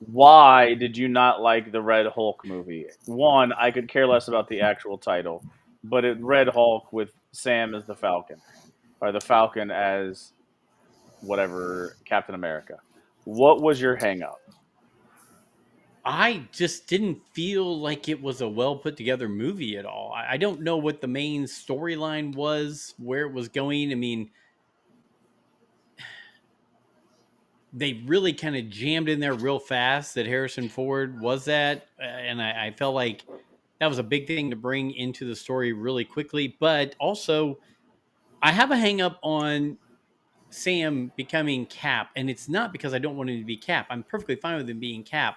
[SPEAKER 3] why did you not like the Red Hulk movie? One, I could care less about the actual title, but it Red Hulk with Sam as the Falcon, or the Falcon as whatever Captain America. What was your hang up?
[SPEAKER 1] I just didn't feel like it was a well put together movie at all. I don't know what the main storyline was, where it was going. I mean, they really kind of jammed in there real fast that Harrison Ford was that. And I felt like that was a big thing to bring into the story really quickly. But also, I have a hang up on Sam becoming Cap. And it's not because I don't want him to be Cap. I'm perfectly fine with him being Cap,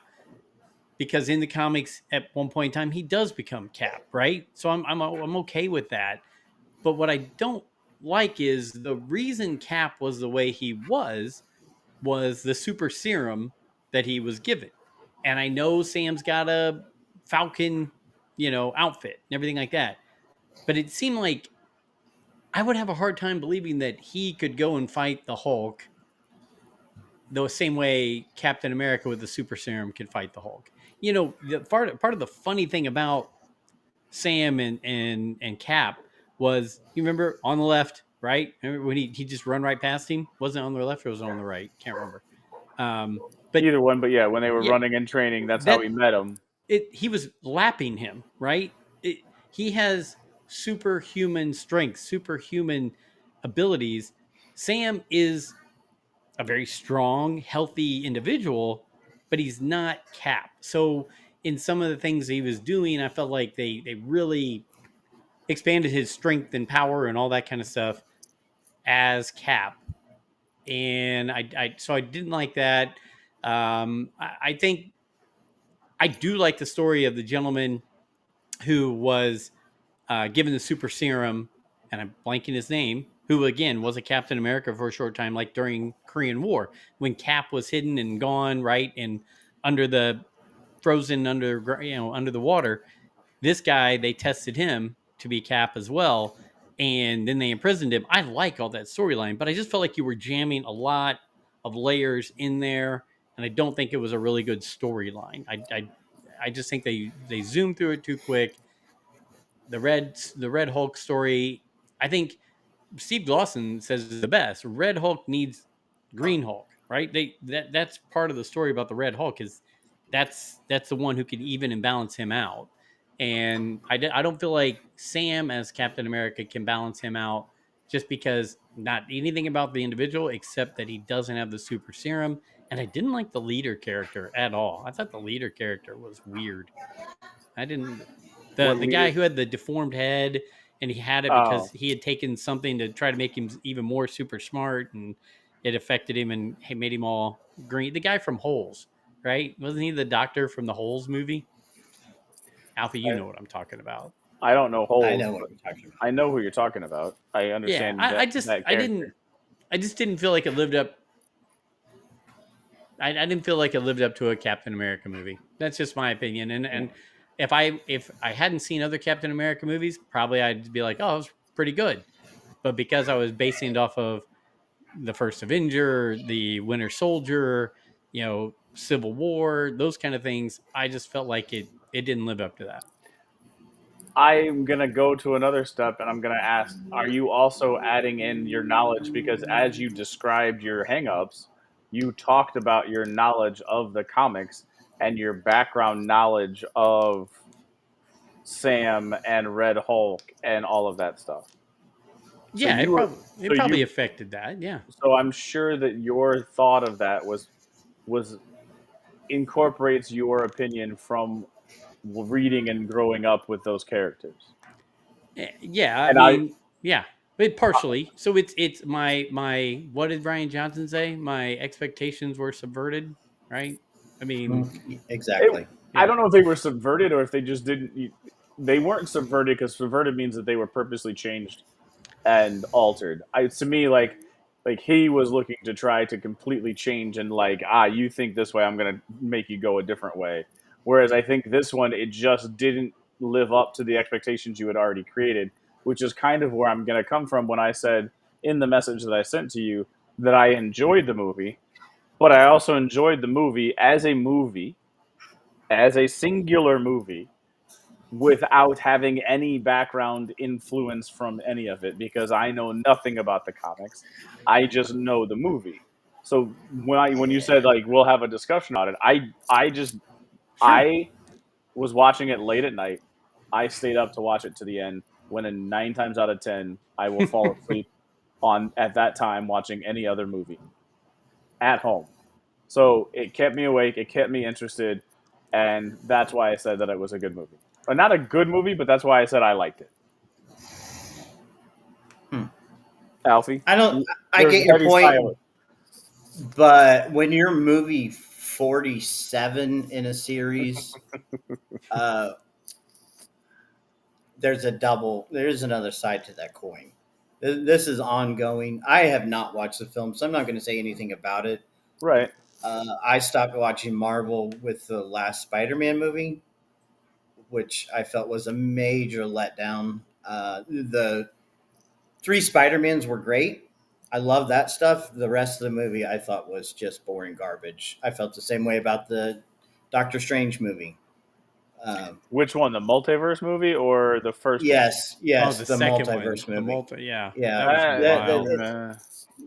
[SPEAKER 1] because in the comics at one point in time he does become Cap, right? So I'm okay with that. But what I don't like is the reason Cap was the way he was the super serum that he was given. And I know Sam's got a Falcon, outfit and everything like that. But it seemed like I would have a hard time believing that he could go and fight the Hulk the same way Captain America with the super serum could fight the Hulk. The part of the funny thing about Sam and Cap was, you remember on the left, right? Remember when he just run right past him? Wasn't it on the left or was it on the right? Can't remember. But
[SPEAKER 3] Either one, but yeah, when they were
[SPEAKER 1] yeah,
[SPEAKER 3] running and training, that's how
[SPEAKER 1] that
[SPEAKER 3] we met him.
[SPEAKER 1] he was lapping him, right? He has superhuman strength, superhuman abilities. Sam is a very strong, healthy individual, but he's not Cap. So in some of the things he was doing, I felt like they really expanded his strength and power and all that kind of stuff as Cap. And so I didn't like that. I think I do like the story of the gentleman who was given the super serum, and I'm blanking his name, who again was a Captain America for a short time, like during Korean War when Cap was hidden and gone, right, and under the frozen under the water. This guy, they tested him to be Cap as well, and then they imprisoned him. I like all that storyline, but I just felt like you were jamming a lot of layers in there, and I don't think it was a really good storyline. I just think they zoomed through it too quick. The Red Hulk story, I think Steve Dawson says the best. Red Hulk needs Green Hulk, right? That's part of the story about the Red Hulk, is that's the one who can even and balance him out. And I don't feel like Sam as Captain America can balance him out, just because not anything about the individual except that he doesn't have the super serum. And I didn't like the leader character at all. I thought the leader character was weird. I didn't. The guy who had the deformed head, and he had it because he had taken something to try to make him even more super smart, and it affected him and made him all green. The guy from Holes, right? Wasn't he the doctor from the Holes movie? Alfie, you know what I'm talking about.
[SPEAKER 3] I don't know Holes.
[SPEAKER 2] I know what you're talking about.
[SPEAKER 3] I know who you're talking about. I understand
[SPEAKER 1] I
[SPEAKER 3] character.
[SPEAKER 1] just didn't feel like it lived up. I didn't feel like it lived up to a Captain America movie. That's just my opinion. And if I hadn't seen other Captain America movies, probably I'd be like, oh, it was pretty good. But because I was basing it off of the First Avenger, the Winter Soldier, Civil War, those kind of things, I just felt like it didn't live up to that.
[SPEAKER 3] I'm going to go to another step and I'm going to ask, are you also adding in your knowledge? Because as you described your hangups, you talked about your knowledge of the comics and your background knowledge of Sam and Red Hulk and all of that stuff.
[SPEAKER 1] Yeah, it probably affected that. Yeah.
[SPEAKER 3] So I'm sure that your thought of that was incorporates your opinion from reading and growing up with those characters.
[SPEAKER 1] Yeah, I mean, yeah, but partially. So it's my what did Ryan Johnson say? My expectations were subverted, right? I mean,
[SPEAKER 2] exactly.
[SPEAKER 3] I don't know if they were subverted or if they just didn't. They weren't subverted because subverted means that they were purposely changed and altered. To me, like he was looking to try to completely change and you think this way, I'm going to make you go a different way. Whereas I think this one, it just didn't live up to the expectations you had already created, which is kind of where I'm going to come from when I said in the message that I sent to you that I enjoyed the movie, but I also enjoyed the movie, as a singular movie, without having any background influence from any of it, because I know nothing about the comics. I just know the movie. So when you said we'll have a discussion about it, I was watching it late at night. I stayed up to watch it to the end. When in 9 times out of 10, I will fall asleep at that time watching any other movie at home. So it kept me awake. It kept me interested, and that's why I said that it was a good movie. Not a good movie, but that's why I said I liked it. Alfie?
[SPEAKER 2] I get your point, but when you're movie 47 in a series, there's another side to that coin. This is ongoing. I have not watched the film, so I'm not going to say anything about it.
[SPEAKER 3] Right.
[SPEAKER 2] I stopped watching Marvel with the last Spider-Man movie, which I felt was a major letdown. The 3 Spider-Mans were great. I love that stuff. The rest of the movie I thought was just boring garbage. I felt the same way about the Doctor Strange movie.
[SPEAKER 3] Which one, the multiverse movie or the first?
[SPEAKER 2] Yes,
[SPEAKER 1] the second
[SPEAKER 2] multiverse
[SPEAKER 1] one,
[SPEAKER 2] movie.
[SPEAKER 1] Yeah.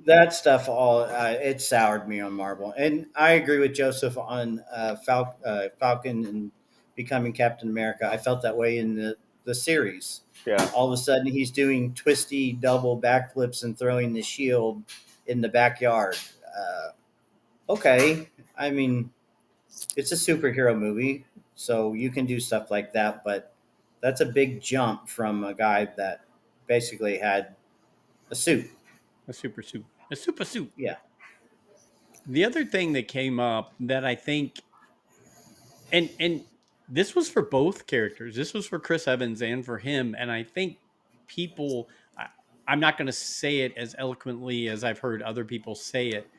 [SPEAKER 2] That stuff all it soured me on Marvel, and I agree with Joseph on Falcon and becoming Captain America. I felt that way in the series.
[SPEAKER 3] Yeah.
[SPEAKER 2] All of a sudden, he's doing twisty double backflips and throwing the shield in the backyard. Okay, I mean, it's a superhero movie, so you can do stuff like that, but that's a big jump from a guy that basically had a suit.
[SPEAKER 1] A super suit.
[SPEAKER 2] Yeah.
[SPEAKER 1] The other thing that came up that I think, and this was for both characters. This was for Chris Evans and for him. And I think people, I'm not going to say it as eloquently as I've heard other people say it,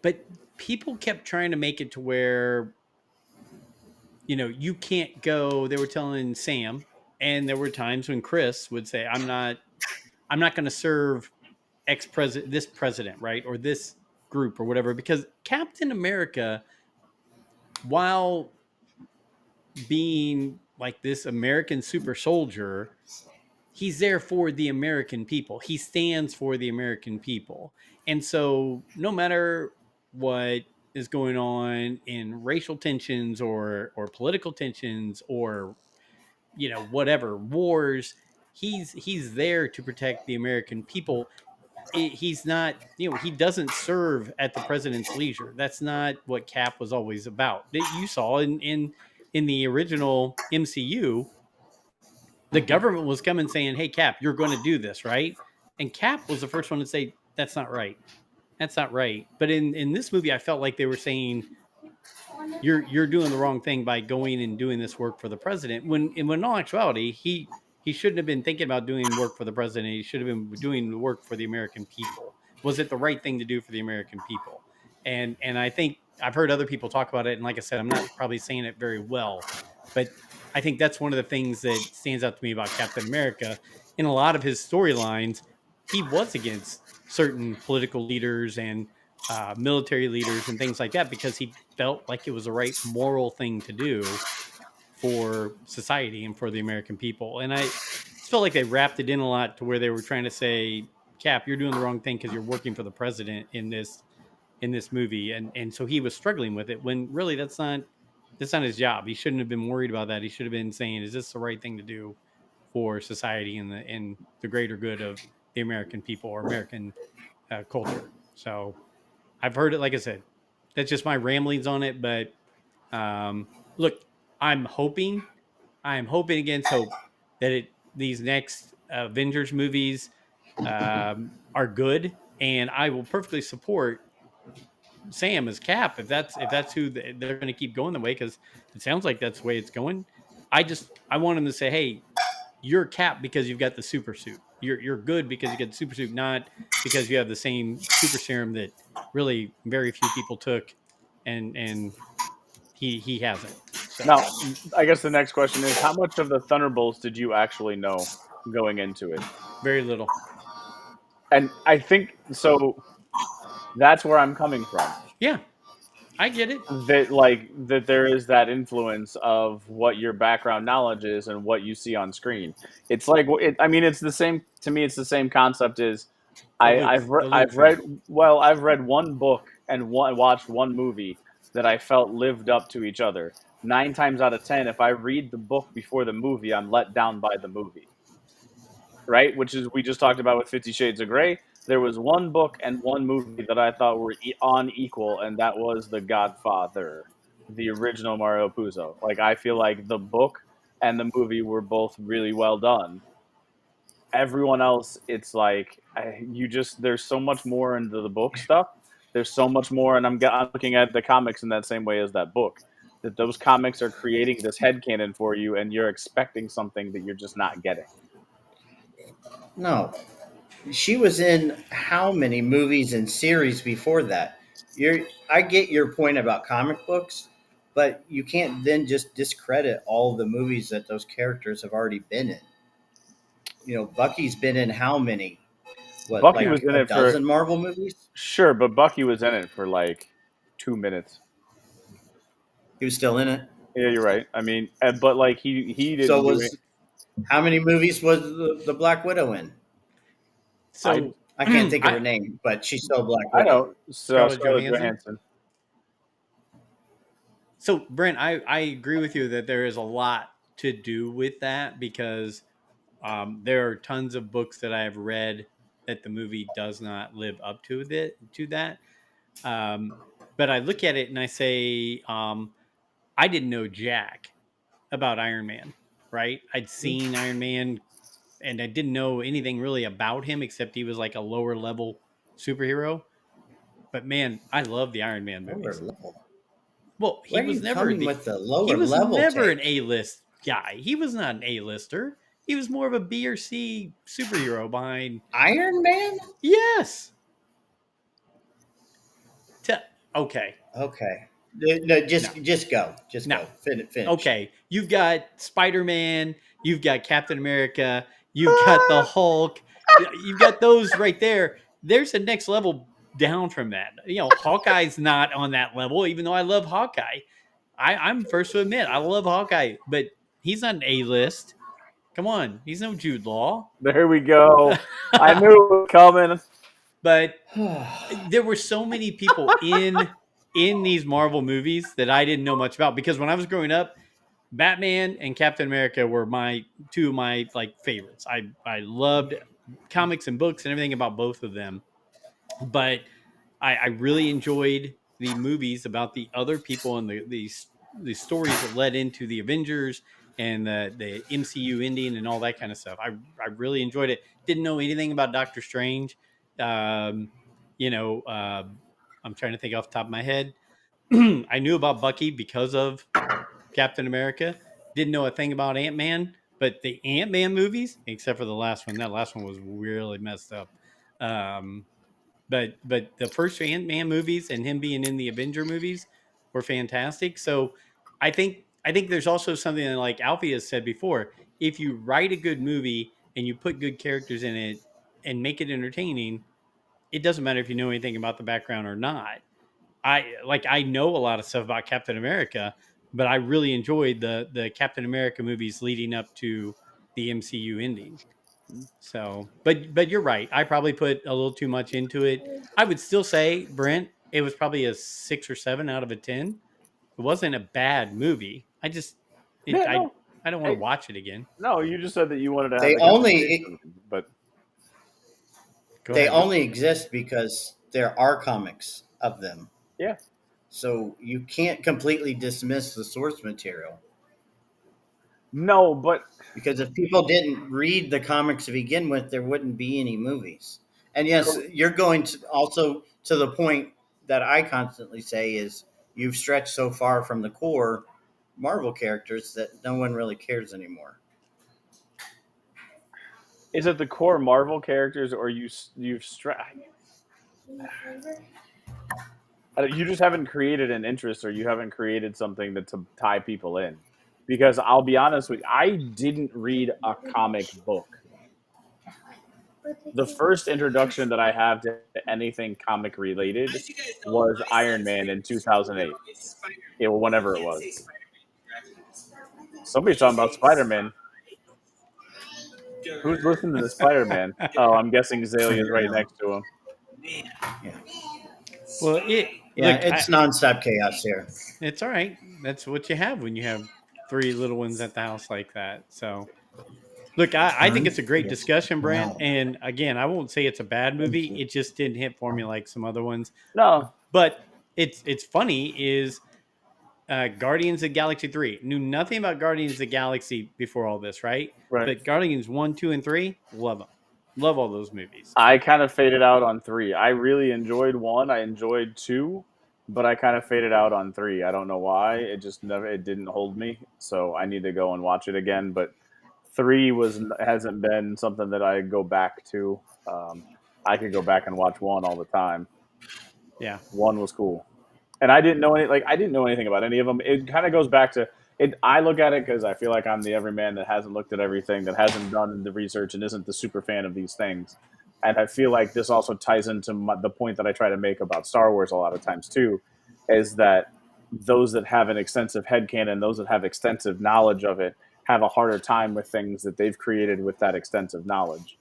[SPEAKER 1] but people kept trying to make it to where, you can't go. They were telling Sam, and there were times when Chris would say, I'm not going to serve this president, right? Or this group or whatever, because Captain America, while being like this American super soldier, he's there for the American people. He stands for the American people. And so no matter what is going on in racial tensions or political tensions or whatever wars, he's there to protect the American people. He's not, he doesn't serve at the president's leisure. That's not what Cap was always about. You saw in the original MCU, the government was coming saying, "Hey, Cap, you're going to do this, right?" And Cap was the first one to say, "That's not right. That's not right." But in this movie, I felt like they were saying, "You're doing the wrong thing by going and doing this work for the president." When in all actuality, he shouldn't have been thinking about doing work for the president. He should have been doing the work for the American people. Was it the right thing to do for the American people? And I think I've heard other people talk about it. And like I said, I'm not probably saying it very well, but I think that's one of the things that stands out to me about Captain America. In a lot of his storylines, he was against certain political leaders and military leaders and things like that because he felt like it was the right moral thing to do for society and for the American people. And I just felt like they wrapped it in a lot to where they were trying to say, Cap, you're doing the wrong thing because you're working for the president in this movie. And so he was struggling with it when really that's not his job. He shouldn't have been worried about that. He should have been saying, is this the right thing to do for society and the greater good of the American people or American culture? So I've heard it, like I said, that's just my ramblings on it. But look, I'm hoping against hope that these next Avengers movies are good, and I will perfectly support Sam as Cap if that's who they're going to keep going the way, because it sounds like that's the way it's going. I want him to say, hey, you're Cap because you've got the super suit. You're good because you get the super suit, not because you have the same super serum that really very few people took, and he hasn't. So,
[SPEAKER 3] Now, I guess the next question is, how much of the Thunderbolts did you actually know going into it?
[SPEAKER 1] very little.
[SPEAKER 3] And I think so. That's where I'm coming from.
[SPEAKER 1] Yeah, I get it.
[SPEAKER 3] That there is that influence of what your background knowledge is and what you see on screen. It's like I mean, it's the same to me. It's the same concept as I've read I've read one book and watched one movie that I felt lived up to each other. 9 times out of 10, if I read the book before the movie, I'm let down by the movie. Right, which is we just talked about with 50 Shades of Grey. There was one book and one movie that I thought were on equal, and that was The Godfather, the original Mario Puzo. Like, I feel like the book and the movie were both really well done. Everyone else, it's like there's so much more into the book stuff. There's so much more, and I'm looking at the comics in that same way as that book. That those comics are creating this headcanon for you, and you're expecting something that you're just not getting.
[SPEAKER 2] No, she was in how many movies and series before that? I get your point about comic books, but you can't then just discredit all the movies that those characters have already been in. You know, Bucky's been in how many? What,
[SPEAKER 3] Bucky
[SPEAKER 2] like
[SPEAKER 3] was in
[SPEAKER 2] a
[SPEAKER 3] it
[SPEAKER 2] dozen
[SPEAKER 3] for
[SPEAKER 2] Marvel movies?
[SPEAKER 3] Sure, but Bucky was in it for like 2 minutes.
[SPEAKER 2] He was still in it.
[SPEAKER 3] Yeah, you're right. I mean, but like he
[SPEAKER 2] So
[SPEAKER 3] didn't do it.
[SPEAKER 2] how many movies was the Black Widow in?
[SPEAKER 1] So
[SPEAKER 2] I can't think of her name, but she's still Black
[SPEAKER 3] I
[SPEAKER 2] Widow.
[SPEAKER 3] know. So
[SPEAKER 1] Scarlett Johansson?
[SPEAKER 3] Johansson.
[SPEAKER 1] So, Brent, I agree with you that there is a lot to do with that because there are tons of books that I have read that the movie does not live up to that. But I look at it and I say, I didn't know jack about Iron Man, right? I'd seen Iron Man and I didn't know anything really about him except he was like a lower level superhero. But man, I love the Iron Man
[SPEAKER 2] Lower
[SPEAKER 1] movies.
[SPEAKER 2] level.
[SPEAKER 1] Well,
[SPEAKER 2] Where are you coming with the lower
[SPEAKER 1] he was
[SPEAKER 2] level
[SPEAKER 1] never
[SPEAKER 2] take?
[SPEAKER 1] an A-list guy. He was not an A-lister. He was more of a B or C superhero behind.
[SPEAKER 2] Iron Man?
[SPEAKER 1] Yes. Okay.
[SPEAKER 2] Okay. No, just go. Just
[SPEAKER 1] No.
[SPEAKER 2] go. Finish.
[SPEAKER 1] Okay. You've got Spider-Man. You've got Captain America. You've got the Hulk. You've got those right there. There's a next level down from that. You know, Hawkeye's not on that level, even though I love Hawkeye. I'm first to admit I love Hawkeye, but he's not an A-list. Come on, he's no Jude Law.
[SPEAKER 3] There we go. I knew it was coming.
[SPEAKER 1] But there were so many people in these Marvel movies that I didn't know much about because when I was growing up, Batman and Captain America were two of my like favorites. I loved comics and books and everything about both of them, but I really enjoyed the movies about the other people and the stories that led into the Avengers and the MCU ending and all that kind of stuff. I really enjoyed it. Didn't know anything about Doctor Strange. Um, you know, I'm trying to think off the top of my head. I knew about Bucky because of Captain America. Didn't know a thing about Ant-Man, but the Ant-Man movies, except for the last one, that last one was really messed up. Um, but the first Ant-Man movies and him being in the Avenger movies were fantastic. So I think there's also something that, like Alfie has said before, if you write a good movie and you put good characters in it and make it entertaining, it doesn't matter if you know anything about the background or not. I know a lot of stuff about Captain America, but I really enjoyed the Captain America movies leading up to the MCU ending. So, but you're right. I probably put a little too much into it. I would still say, Brent, it was probably a 6 or 7 out of a 10. It wasn't a bad movie. I just it
[SPEAKER 3] Yeah, no.
[SPEAKER 1] I don't want to
[SPEAKER 3] Hey,
[SPEAKER 1] watch it again.
[SPEAKER 3] no, you just said that you wanted to have
[SPEAKER 2] They
[SPEAKER 3] a
[SPEAKER 2] only
[SPEAKER 3] conversation, but
[SPEAKER 1] Go
[SPEAKER 2] they
[SPEAKER 1] ahead, Brent.
[SPEAKER 2] only exist because there are comics of them.
[SPEAKER 3] yeah,
[SPEAKER 2] So you can't completely dismiss the source material.
[SPEAKER 3] no, but
[SPEAKER 2] Because if people didn't read the comics to begin with, there wouldn't be any movies. And yes, you're going to also to the point that I constantly say is you've stretched so far from the core Marvel characters that no one really cares anymore.
[SPEAKER 3] is it the core Marvel characters, or you just haven't created an interest, or you haven't created something to tie people in? Because I'll be honest with you, I didn't read a comic book. The first introduction that I have to anything comic related was Iron Man in 2008. Whenever it was. Somebody's talking about Spider-Man. Who's listening to Spider-Man? Oh, I'm guessing Azalea's right next to him.
[SPEAKER 2] Yeah,
[SPEAKER 1] Well,
[SPEAKER 2] it's nonstop chaos here.
[SPEAKER 1] it's all right. That's what you have when you have 3 little ones at the house like that. So, look, I think it's a great discussion, Brent. And again, I won't say it's a bad movie. It just didn't hit for me like some other ones.
[SPEAKER 3] No,
[SPEAKER 1] But it's funny is Guardians of the Galaxy 3. Knew nothing about Guardians of the Galaxy before all this, right?
[SPEAKER 3] right.
[SPEAKER 1] But Guardians 1, 2, and 3, love them. Love all those movies.
[SPEAKER 3] I kind of faded out on 3. I really enjoyed 1. I enjoyed 2, but I kind of faded out on 3. I don't know why. It didn't hold me. So I need to go and watch it again. But 3 hasn't been something that I go back to. I could go back and watch 1 all the time.
[SPEAKER 1] Yeah.
[SPEAKER 3] 1 was cool. And I didn't know anything about any of them. It kind of goes back to it. I look at it because I feel like I'm the everyman that hasn't looked at everything, that hasn't done the research, and isn't the super fan of these things. And I feel like this also ties into the point that I try to make about Star Wars a lot of times too, is that those that have an extensive headcanon, those that have extensive knowledge of it, have a harder time with things that they've created with that extensive knowledge.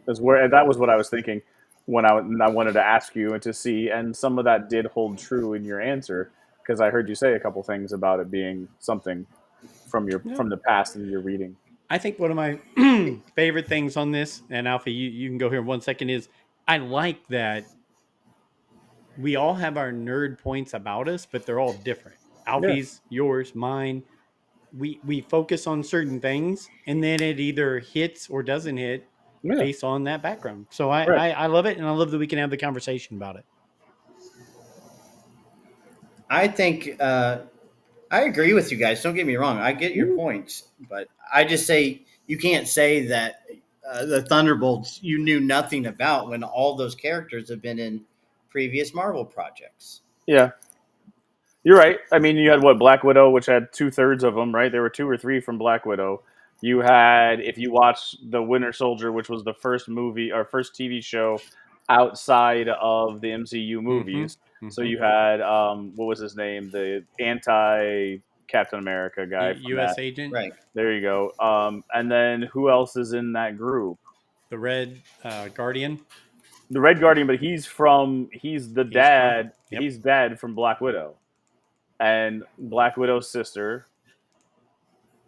[SPEAKER 3] That was what I was thinking when I wanted to ask you and to see, and some of that did hold true in your answer, because I heard you say a couple things about it being something from the past and your reading.
[SPEAKER 1] I think one of my favorite things on this, and Alfie, you can go here in 1 second, is I like that we all have our nerd points about us, but they're all different. Alfie's, yours, mine. We focus on certain things, and then it either hits or doesn't hit based on that background. So I love it, and I love that we can have the conversation about it.
[SPEAKER 2] I think I agree with you guys. Don't get me wrong. I get your points, but I just say you can't say that the Thunderbolts you knew nothing about when all those characters have been in previous Marvel projects.
[SPEAKER 3] Yeah. You're right. I mean, you had Black Widow, which had 2/3 of them, right? There were 2 or 3 from Black Widow. You had, if you watch The Winter Soldier, which was the first movie or first TV show outside of the MCU movies. So you had, what was his name? The anti Captain America guy.
[SPEAKER 1] U.S. agent.
[SPEAKER 2] Right.
[SPEAKER 3] There you go. And then who else is in that group?
[SPEAKER 1] The Red Guardian.
[SPEAKER 3] The Red Guardian, but he's the dad. He's dad from Black Widow. And Black Widow's sister.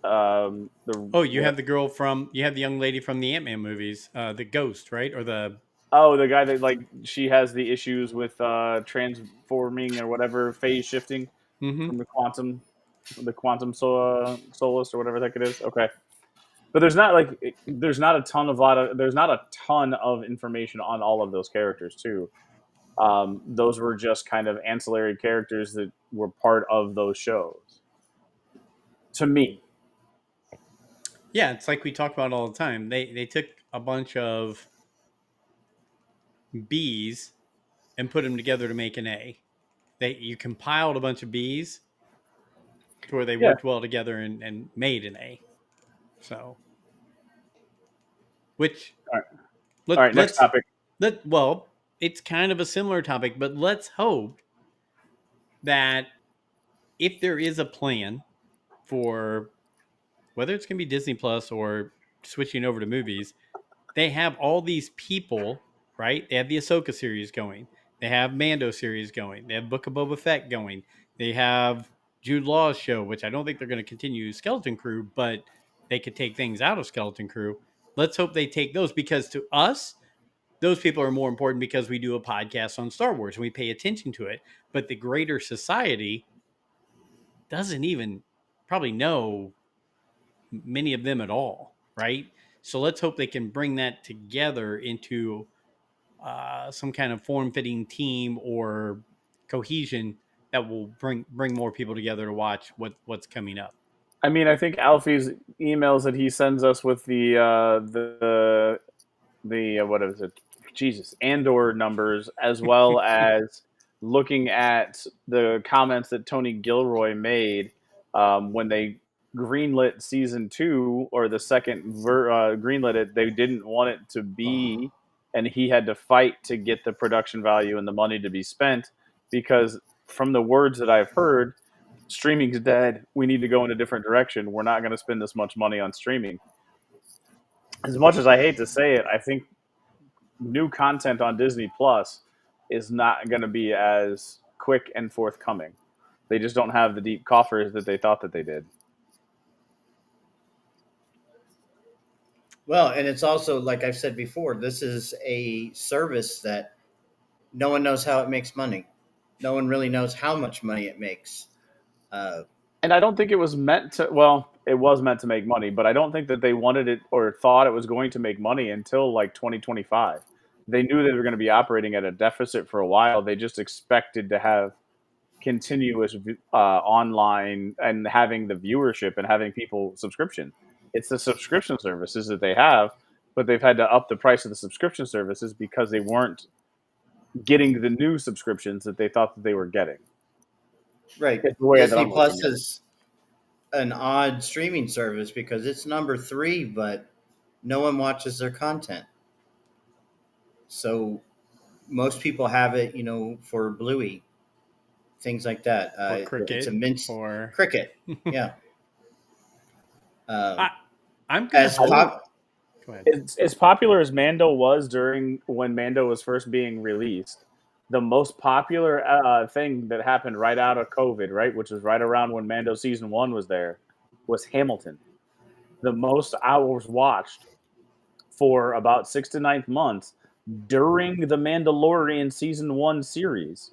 [SPEAKER 1] You have the girl you have the young lady from the Ant-Man movies, the Ghost, right? Or the
[SPEAKER 3] guy that she has the issues with transforming or whatever, phase shifting from the quantum. the Quantum Solace or whatever the heck it is. Okay, but there's not a ton of information on all of those characters too. Those were just kind of ancillary characters that were part of those shows. To me,
[SPEAKER 1] Yeah, it's like we talk about all the time. They took a bunch of B's and put them together to make an A. You compiled a bunch of B's to where they
[SPEAKER 3] yeah.
[SPEAKER 1] worked well together and made an A. So, which
[SPEAKER 3] All right, all
[SPEAKER 1] let
[SPEAKER 3] right. Next
[SPEAKER 1] let's
[SPEAKER 3] topic.
[SPEAKER 1] let well, it's kind of a similar topic, but let's hope that if there is a plan for whether it's going to be Disney Plus or switching over to movies, they have all these people, right? They have the Ahsoka series going. They have Mando series going. They have Book of Boba Fett going. They have Jude Law's show, which I don't think they're going to continue Skeleton Crew, but they could take things out of Skeleton Crew. Let's hope they take those because to us, those people are more important because we do a podcast on Star Wars and we pay attention to it. But the greater society doesn't even probably know many of them at all, right? So let's hope they can bring that together into some kind of form-fitting team or cohesion that will bring more people together to watch what's coming up.
[SPEAKER 3] I mean, I think Alfie's emails that he sends us with the what is it? Jesus, Andor numbers, as well as looking at the comments that Tony Gilroy made when they greenlit season 2 or the second greenlit it. They didn't want it to be, and he had to fight to get the production value and the money to be spent because, from the words that I've heard, streaming's dead. We need to go in a different direction. We're not going to spend this much money on streaming. As much as I hate to say it, I think new content on Disney Plus is not going to be as quick and forthcoming. They just don't have the deep coffers that they thought that they did.
[SPEAKER 2] Well, and it's also, like I've said before, this is a service that no one knows how it makes money. No one really knows how much money it makes.
[SPEAKER 3] And I don't think it was meant to, well, it was meant to make money, but I don't think that they wanted it or thought it was going to make money until like 2025. They knew they were going to be operating at a deficit for a while. They just expected to have continuous online and having the viewership and having people subscription. It's the subscription services that they have, but they've had to up the price of the subscription services because they weren't getting the new subscriptions that they thought that they were getting.
[SPEAKER 2] Right.
[SPEAKER 3] It's the way that
[SPEAKER 2] Disney
[SPEAKER 3] I'm
[SPEAKER 2] Plus
[SPEAKER 3] looking at it.
[SPEAKER 2] is an odd streaming service because it's number 3, but no one watches their content. So most people have it, for Bluey, things like that.
[SPEAKER 1] Or Cricket.
[SPEAKER 2] It's a mince
[SPEAKER 1] Or
[SPEAKER 2] Cricket. Yeah.
[SPEAKER 1] I'm going
[SPEAKER 2] As
[SPEAKER 1] to
[SPEAKER 2] pop,
[SPEAKER 1] Go ahead.
[SPEAKER 3] As popular as Mando was during when Mando was first being released, the most popular thing that happened right out of COVID, right, which was right around when Mando season 1 was there, was Hamilton. The most hours watched for about 6 to 9 months during the Mandalorian season 1 series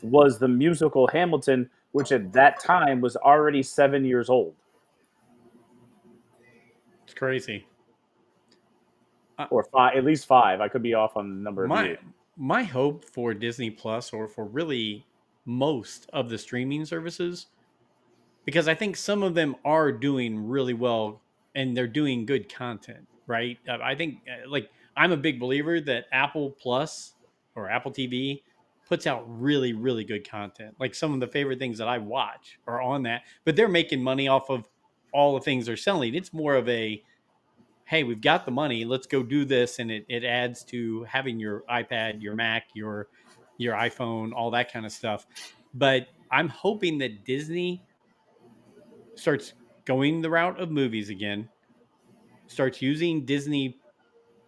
[SPEAKER 3] was the musical Hamilton, which at that time was already 7 years old.
[SPEAKER 1] It's crazy.
[SPEAKER 3] Or 5, at least 5. I could be off on the number of years.
[SPEAKER 1] My hope for Disney Plus or for really most of the streaming services, because I think some of them are doing really well and they're doing good content, right? I think like I'm a big believer that Apple Plus or Apple TV puts out really, really good content. Like some of the favorite things that I watch are on that, but they're making money off of all the things they're selling. It's more of a, hey, we've got the money, let's go do this. And it adds to having your iPad, your Mac, your iPhone, all that kind of stuff. But I'm hoping that Disney starts going the route of movies again, starts using Disney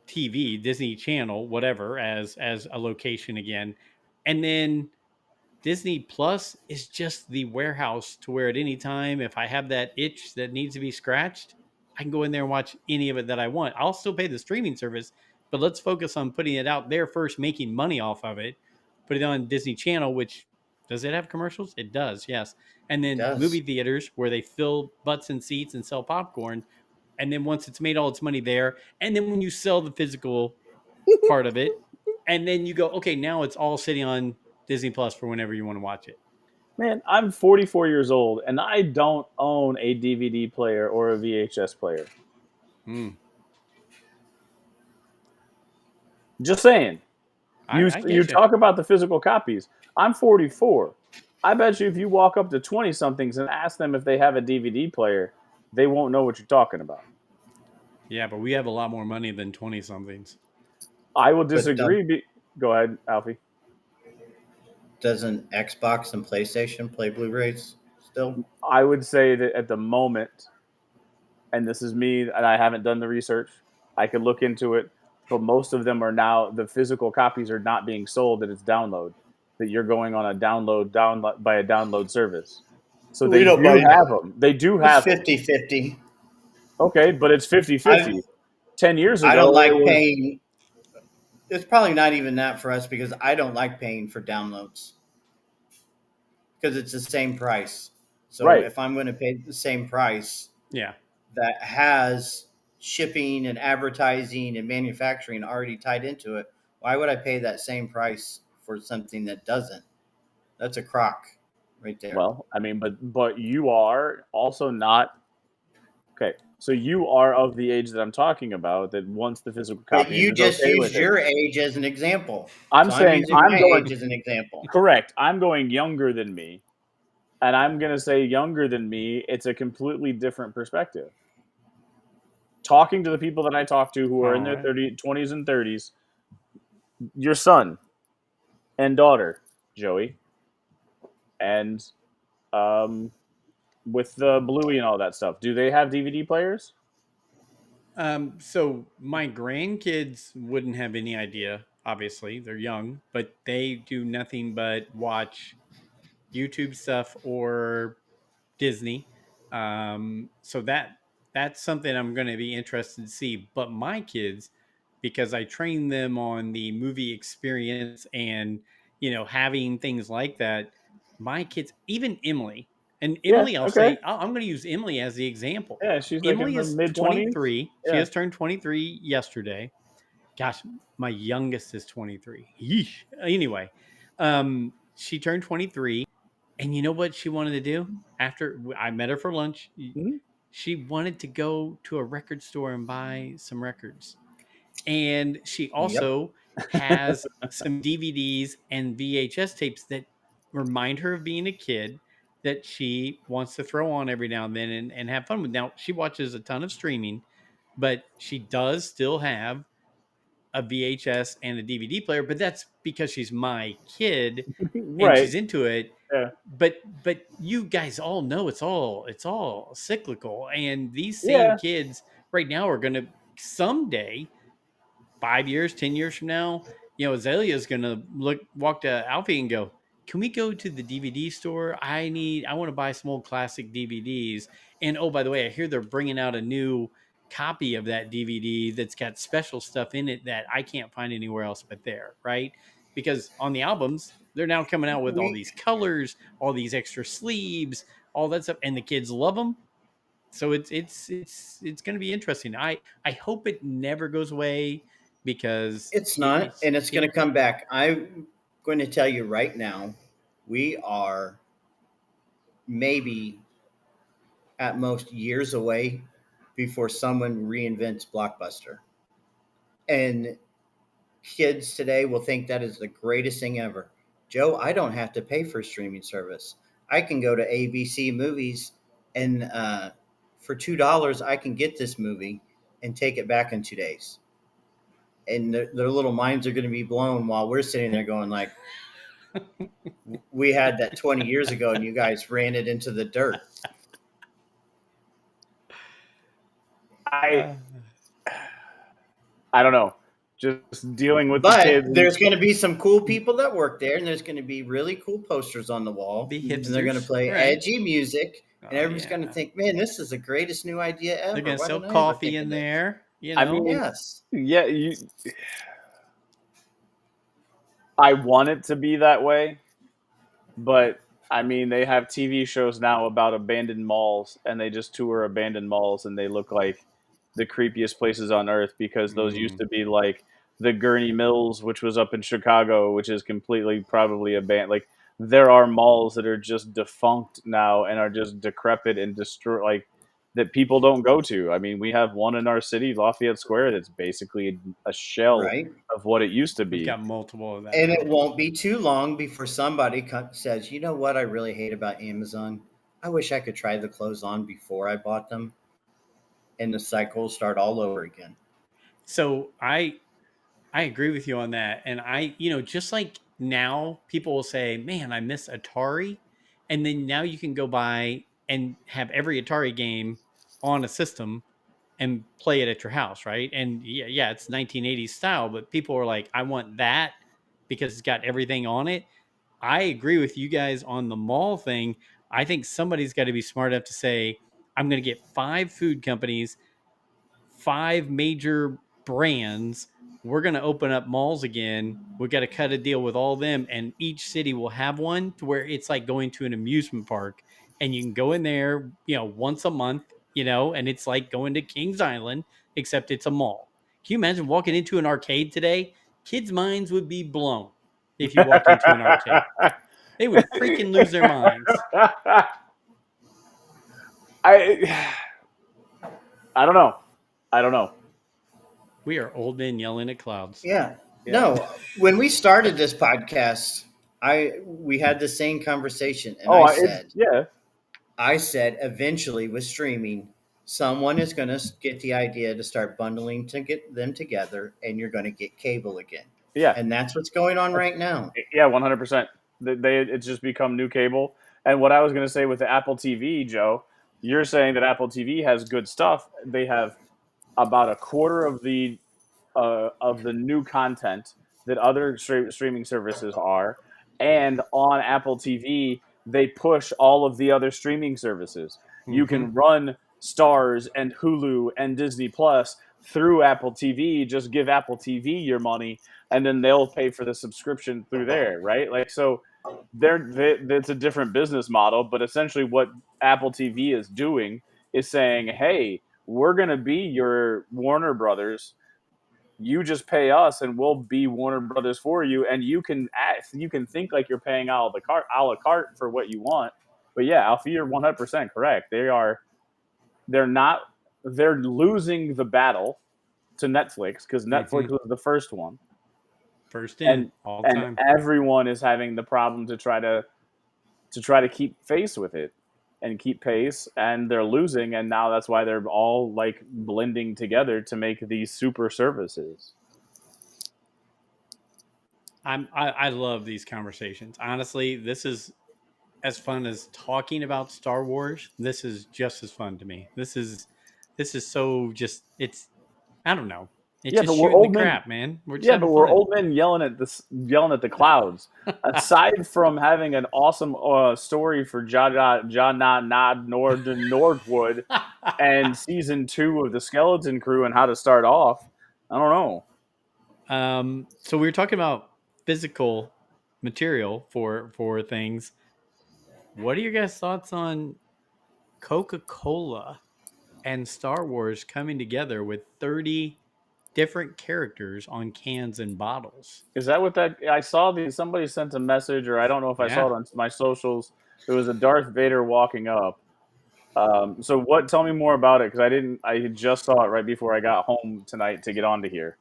[SPEAKER 1] TV, Disney Channel, whatever, as a location again. And then Disney Plus is just the warehouse to where at any time, if I have that itch that needs to be scratched, I can go in there and watch any of it that I want. I'll still pay the streaming service, but let's focus on putting it out there first, making money off of it. Put it on Disney Channel, which Does it have commercials? It does, yes. And
[SPEAKER 2] It
[SPEAKER 1] then
[SPEAKER 2] does.
[SPEAKER 1] movie theaters where they fill butts and seats and sell popcorn. And then once it's made all its money there, and then when you sell the physical part of it, and then you go, okay, now it's all sitting on Disney Plus for whenever you want to watch it.
[SPEAKER 3] Man, I'm 44 years old, and I don't own a DVD player or a VHS player.
[SPEAKER 1] Mm.
[SPEAKER 3] Just saying.
[SPEAKER 1] I
[SPEAKER 3] You
[SPEAKER 1] get you.
[SPEAKER 3] talk about the physical copies. I'm 44. I bet you if you walk up to 20 somethings and ask them if they have a DVD player, they won't know what you're talking about.
[SPEAKER 1] Yeah, but we have a lot more money than 20 somethings.
[SPEAKER 3] I will
[SPEAKER 2] But
[SPEAKER 3] disagree. Go ahead, Alfie.
[SPEAKER 2] doesn't Xbox and PlayStation play Blu-rays still?
[SPEAKER 3] I would say that at the moment, and this is me, and I haven't done the research, I could look into it, but most of them are now, the physical copies are not being sold, that it's download, that you're going on a download by a download service. So
[SPEAKER 2] We
[SPEAKER 3] they
[SPEAKER 2] don't
[SPEAKER 3] do
[SPEAKER 2] mind.
[SPEAKER 3] have them. They do
[SPEAKER 2] It's
[SPEAKER 3] have them.
[SPEAKER 2] 50-50.
[SPEAKER 3] Okay, but it's 50-50.
[SPEAKER 2] I
[SPEAKER 3] 10 years
[SPEAKER 2] I don't
[SPEAKER 3] ago, it
[SPEAKER 2] like
[SPEAKER 3] was
[SPEAKER 2] paying. It's probably not even that for us because I don't like paying for downloads because it's the same price. So
[SPEAKER 3] right.
[SPEAKER 2] if I'm going to pay the same price
[SPEAKER 1] Yeah.
[SPEAKER 2] that has shipping and advertising and manufacturing already tied into it, why would I pay that same price for something that doesn't? That's a crock right there.
[SPEAKER 3] Well, I mean, but you are also not okay. So you are of the age that I'm talking about that wants the physical
[SPEAKER 2] But
[SPEAKER 3] copy and
[SPEAKER 2] you
[SPEAKER 3] is
[SPEAKER 2] just
[SPEAKER 3] okay with
[SPEAKER 2] used
[SPEAKER 3] it.
[SPEAKER 2] your age as an example.
[SPEAKER 3] I'm
[SPEAKER 2] So I'm
[SPEAKER 3] saying
[SPEAKER 2] using
[SPEAKER 3] I'm
[SPEAKER 2] my
[SPEAKER 3] going
[SPEAKER 2] age as an example.
[SPEAKER 3] correct. I'm going younger than me, and I'm going to say younger than me. It's a completely different perspective. Talking to the people that I talk to who are in
[SPEAKER 1] All
[SPEAKER 3] their
[SPEAKER 1] right.
[SPEAKER 3] 20s and 30s, your son and daughter, Joey, and um, with the Bluey and all that stuff, do they have DVD players?
[SPEAKER 1] So my grandkids wouldn't have any idea. Obviously, they're young, but they do nothing but watch YouTube stuff or Disney. So that's something I'm going to be interested to see. But my kids, because I train them on the movie experience and having things like that, my kids, even Emily, and
[SPEAKER 3] Yeah.
[SPEAKER 1] Emily, I'll
[SPEAKER 3] Okay.
[SPEAKER 1] say I'm going to use Emily as the example.
[SPEAKER 3] Yeah, she's like in
[SPEAKER 1] Emily
[SPEAKER 3] her
[SPEAKER 1] is
[SPEAKER 3] mid 20s.
[SPEAKER 1] 23. She
[SPEAKER 3] Yeah.
[SPEAKER 1] has turned 23 yesterday. Gosh, my youngest is 23. Yeesh. Anyway, she turned 23, and you know what she wanted to do after I met her for lunch?
[SPEAKER 3] Mhm.
[SPEAKER 1] She wanted to go to a record store and buy some records. And she
[SPEAKER 2] Yep.
[SPEAKER 1] also has some DVDs and VHS tapes that remind her of being a kid that she wants to throw on every now and then and have fun with. Now, she watches a ton of streaming, but she does still have a VHS and a DVD player, but that's because she's my kid and
[SPEAKER 3] Right.
[SPEAKER 1] she's into it.
[SPEAKER 3] Yeah.
[SPEAKER 1] But you guys all know it's all cyclical, and these same
[SPEAKER 3] Yeah.
[SPEAKER 1] kids right now are going to someday, 5 years, 10 years from now, Azalea's going to walk to Alfie and go, "Can we go to the DVD store? I want to buy some old classic DVDs. And oh, by the way, I hear they're bringing out a new copy of that DVD that's got special stuff in it that I can't find anywhere else but there, right? Because on the albums, they're now coming out with all
[SPEAKER 2] We
[SPEAKER 1] these colors, all these extra sleeves, all that stuff, and the kids love them. So it's going to be interesting. I hope it never goes away because
[SPEAKER 2] It's not,
[SPEAKER 1] it's
[SPEAKER 2] and it's going
[SPEAKER 1] it
[SPEAKER 2] to come back. I'm going to tell you right now, we are maybe at most years away before someone reinvents Blockbuster. And kids today will think that is the greatest thing ever. Joe, I don't have to pay for a streaming service. I can go to ABC Movies and for $2, I can get this movie and take it back in 2 days. And their little minds are going to be blown while we're sitting there going like, we had that 20 years ago and you guys ran it into the dirt.
[SPEAKER 3] I I don't know. Just dealing with the
[SPEAKER 2] But
[SPEAKER 3] kids.
[SPEAKER 2] there's going to be some cool people that work there, and there's going to be really cool posters on the wall,
[SPEAKER 1] the
[SPEAKER 2] and they're going to
[SPEAKER 1] hipsters,
[SPEAKER 2] play
[SPEAKER 1] right?
[SPEAKER 2] edgy music, and
[SPEAKER 1] Oh
[SPEAKER 2] everybody's going to
[SPEAKER 1] yeah,
[SPEAKER 2] think, "Man, this is the greatest new idea
[SPEAKER 1] they're
[SPEAKER 2] ever.
[SPEAKER 1] going to
[SPEAKER 2] Why
[SPEAKER 1] sell
[SPEAKER 2] didn't I ever
[SPEAKER 1] coffee
[SPEAKER 2] think
[SPEAKER 1] in
[SPEAKER 2] of this?"
[SPEAKER 1] there.
[SPEAKER 3] I mean,
[SPEAKER 2] Yes,
[SPEAKER 3] yeah, I want it to be that way, But I mean, they have TV shows now about abandoned malls, and they just tour abandoned malls, and they look like the creepiest places on earth because those used to be like the Gurney Mills, which was up in Chicago, which is completely probably abandoned. Like there are malls that are just defunct now and are just decrepit and destroyed, like that people don't go to. I mean, we have one in our city, Lafayette Square, that's basically a shell
[SPEAKER 2] Right.
[SPEAKER 3] of what it used to
[SPEAKER 1] We've
[SPEAKER 3] be.
[SPEAKER 1] got multiple of that
[SPEAKER 2] And
[SPEAKER 1] now.
[SPEAKER 2] it won't be too long before somebody says, you know what I really hate about Amazon? I wish I could try the clothes on before I bought them. And the cycle will start all over again.
[SPEAKER 1] So I agree with you on that. And just like now people will say, man, I miss Atari. And then now you can go buy and have every Atari game on a system and play it at your house, right? And yeah, it's 1980s style, but people are like, I want that because it's got everything on it. I agree with you guys on the mall thing. I think somebody's got to be smart enough to say, I'm going to get 5 food companies, 5 major brands. We're going to open up malls again. We got to cut a deal with all of them, and each city will have one to where it's like going to an amusement park, and you can go in there, once a month, and it's like going to Kings Island, except it's a mall. Can you imagine walking into an arcade today? Kids' minds would be blown if you walked into an arcade. They would freaking lose their minds.
[SPEAKER 3] I I don't know. I don't know.
[SPEAKER 1] We are old men yelling at clouds.
[SPEAKER 2] Yeah.
[SPEAKER 3] Yeah.
[SPEAKER 2] No, when we started this podcast, we had the same conversation, and
[SPEAKER 3] Oh, it's yeah.
[SPEAKER 2] I said eventually with streaming, someone is going to get the idea to start bundling to get them together, and you're going to get cable again.
[SPEAKER 3] Yeah.
[SPEAKER 2] And that's what's going on right now.
[SPEAKER 3] Yeah, 100%. It's just become new cable. And what I was going to say with the Apple TV, Joe, you're saying that Apple TV has good stuff. They have about a quarter of the new content that other streaming services are, and on Apple TV they push all of the other streaming services. You
[SPEAKER 1] Mm-hmm.
[SPEAKER 3] can run Stars and Hulu and Disney Plus through Apple TV. Just give Apple TV your money, and then they'll pay for the subscription through there, right? Like so, it's a different business model, but essentially what Apple TV is doing is saying, "Hey, we're going to be your Warner Brothers. You just pay us and we'll be Warner Brothers for you, and you can think like you're paying a la carte for what you want." But yeah, Alfie, you're 100% correct. They're not they're losing the battle to Netflix because
[SPEAKER 1] Mm-hmm.
[SPEAKER 3] Netflix was the first one,
[SPEAKER 1] First in
[SPEAKER 3] and
[SPEAKER 1] all
[SPEAKER 3] and
[SPEAKER 1] time.
[SPEAKER 3] everyone is having the problem to try to keep pace with it and keep pace, and they're losing, and now that's why they're all like blending together to make these super services.
[SPEAKER 1] I love these conversations. Honestly, this is as fun as talking about Star Wars. This is just as fun to me. This is so just it's I don't know. It's
[SPEAKER 3] Yeah,
[SPEAKER 1] just
[SPEAKER 3] but we're
[SPEAKER 1] shooting the
[SPEAKER 3] old men.
[SPEAKER 1] crap, man. We're just
[SPEAKER 3] Yeah, but
[SPEAKER 1] having
[SPEAKER 3] we're
[SPEAKER 1] fun.
[SPEAKER 3] old men yelling at the clouds. Aside from having an awesome story for Ja Nod Nordwood and season 2 of the Skeleton Crew and how to start off, I don't know.
[SPEAKER 1] So we were talking about physical material for things. What are your guys' thoughts on Coca-Cola and Star Wars coming together with 30 different characters on cans and bottles?
[SPEAKER 3] Is that what that I saw? Somebody sent a message, or I don't know if I saw
[SPEAKER 1] Yeah.
[SPEAKER 3] it on my socials. It was a Darth Vader walking up. So what? Tell me more about it because I didn't. I just saw it right before I got home tonight to get onto here.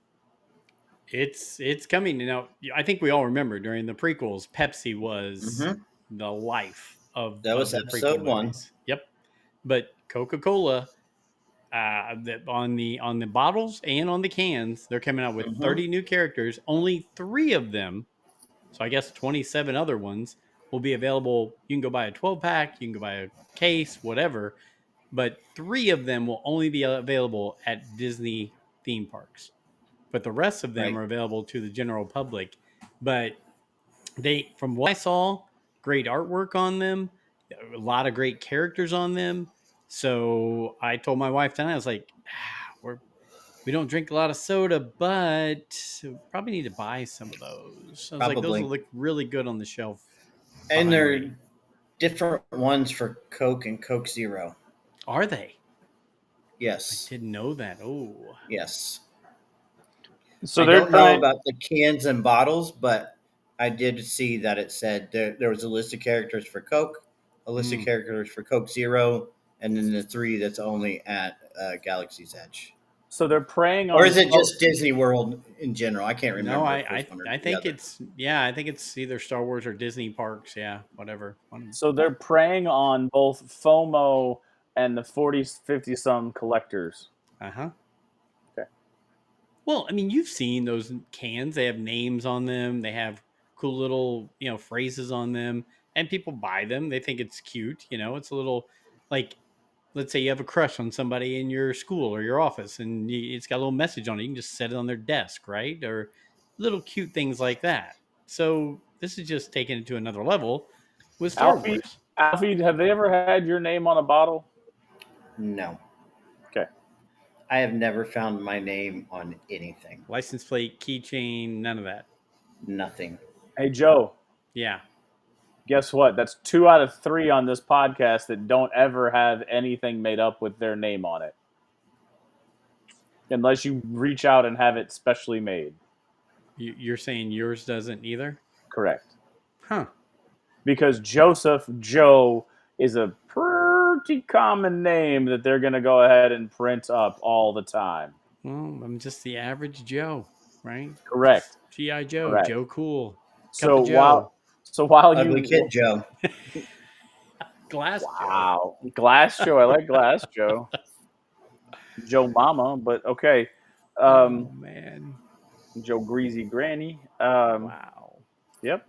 [SPEAKER 1] It's coming now. I think we all remember during the prequels, Pepsi was
[SPEAKER 2] Mm-hmm.
[SPEAKER 1] the life of
[SPEAKER 2] That was
[SPEAKER 1] the prequel
[SPEAKER 2] episode one.
[SPEAKER 1] movies. Yep. But Coca-Cola, on the bottles and on the cans, they're coming out with
[SPEAKER 2] Mm-hmm.
[SPEAKER 1] 30 new characters. Only 3 of them, so I guess 27 other ones, will be available. You can go buy a 12-pack, you can go buy a case, whatever. But 3 of them will only be available at Disney theme parks. But the rest of them
[SPEAKER 2] Right.
[SPEAKER 1] are available to the general public. But from what I saw, great artwork on them, a lot of great characters on them. So I told my wife tonight, I was like, we don't drink a lot of soda, but we probably need to buy some of those. I was like, those will
[SPEAKER 2] Probably.
[SPEAKER 1] look really good on the shelf.
[SPEAKER 2] And
[SPEAKER 1] behind
[SPEAKER 2] they're
[SPEAKER 1] me.
[SPEAKER 2] different ones for Coke and Coke Zero.
[SPEAKER 1] Are they? I
[SPEAKER 2] Yes.
[SPEAKER 1] didn't know that. Oh,
[SPEAKER 2] Yes.
[SPEAKER 3] So
[SPEAKER 2] I
[SPEAKER 3] they're
[SPEAKER 2] don't know
[SPEAKER 3] trying.
[SPEAKER 2] about the cans and bottles, but I did see that it said there was a list of characters for Coke, a list of characters for Coke Zero, and then the 3 that's only at Galaxy's Edge.
[SPEAKER 3] So they're preying
[SPEAKER 2] Or
[SPEAKER 3] on.
[SPEAKER 2] is it just Disney World in general? I can't
[SPEAKER 1] no,
[SPEAKER 2] remember if it was one or
[SPEAKER 1] I
[SPEAKER 2] the
[SPEAKER 1] think
[SPEAKER 2] other.
[SPEAKER 1] I think it's either Star Wars or Disney parks. Yeah, whatever.
[SPEAKER 3] So they're preying on both FOMO and the 40, 50 some collectors.
[SPEAKER 1] Uh-huh.
[SPEAKER 3] Okay.
[SPEAKER 1] Well, I mean, you've seen those cans. They have names on them. They have cool little, phrases on them, and people buy them. They think it's cute. It's a little like, let's say you have a crush on somebody in your school or your office, and it's got a little message on it. You can just set it on their desk, right? Or little cute things like that. So this is just taking it to another level with Star
[SPEAKER 3] Alfie,
[SPEAKER 1] Wars.
[SPEAKER 3] Alfie, have they ever had your name on a bottle?
[SPEAKER 2] No.
[SPEAKER 3] Okay.
[SPEAKER 2] I have never found my name on anything.
[SPEAKER 1] License plate, keychain, none of that.
[SPEAKER 2] Nothing.
[SPEAKER 3] Hey, Joe,
[SPEAKER 1] Yeah.
[SPEAKER 3] guess what? That's 2 out of 3 on this podcast that don't ever have anything made up with their name on it. Unless you reach out and have it specially made.
[SPEAKER 1] You're saying yours doesn't either?
[SPEAKER 3] Correct.
[SPEAKER 1] Huh.
[SPEAKER 3] Because Joseph Joe is a pretty common name that they're going to go ahead and print up all the time.
[SPEAKER 1] Well, I'm just the average Joe, right?
[SPEAKER 3] Correct.
[SPEAKER 1] G.I. Joe,
[SPEAKER 3] Correct.
[SPEAKER 1] Joe Cool. Cup
[SPEAKER 3] So
[SPEAKER 1] of Joe.
[SPEAKER 3] while
[SPEAKER 2] Ugly
[SPEAKER 3] you
[SPEAKER 2] Kid Joe.
[SPEAKER 1] Glass
[SPEAKER 3] wow, Glass Joe, I like Glass Joe, Joe Mama, but okay,
[SPEAKER 1] Joe. Oh, man.
[SPEAKER 3] Joe Greasy Granny.
[SPEAKER 1] Wow.
[SPEAKER 3] Yep.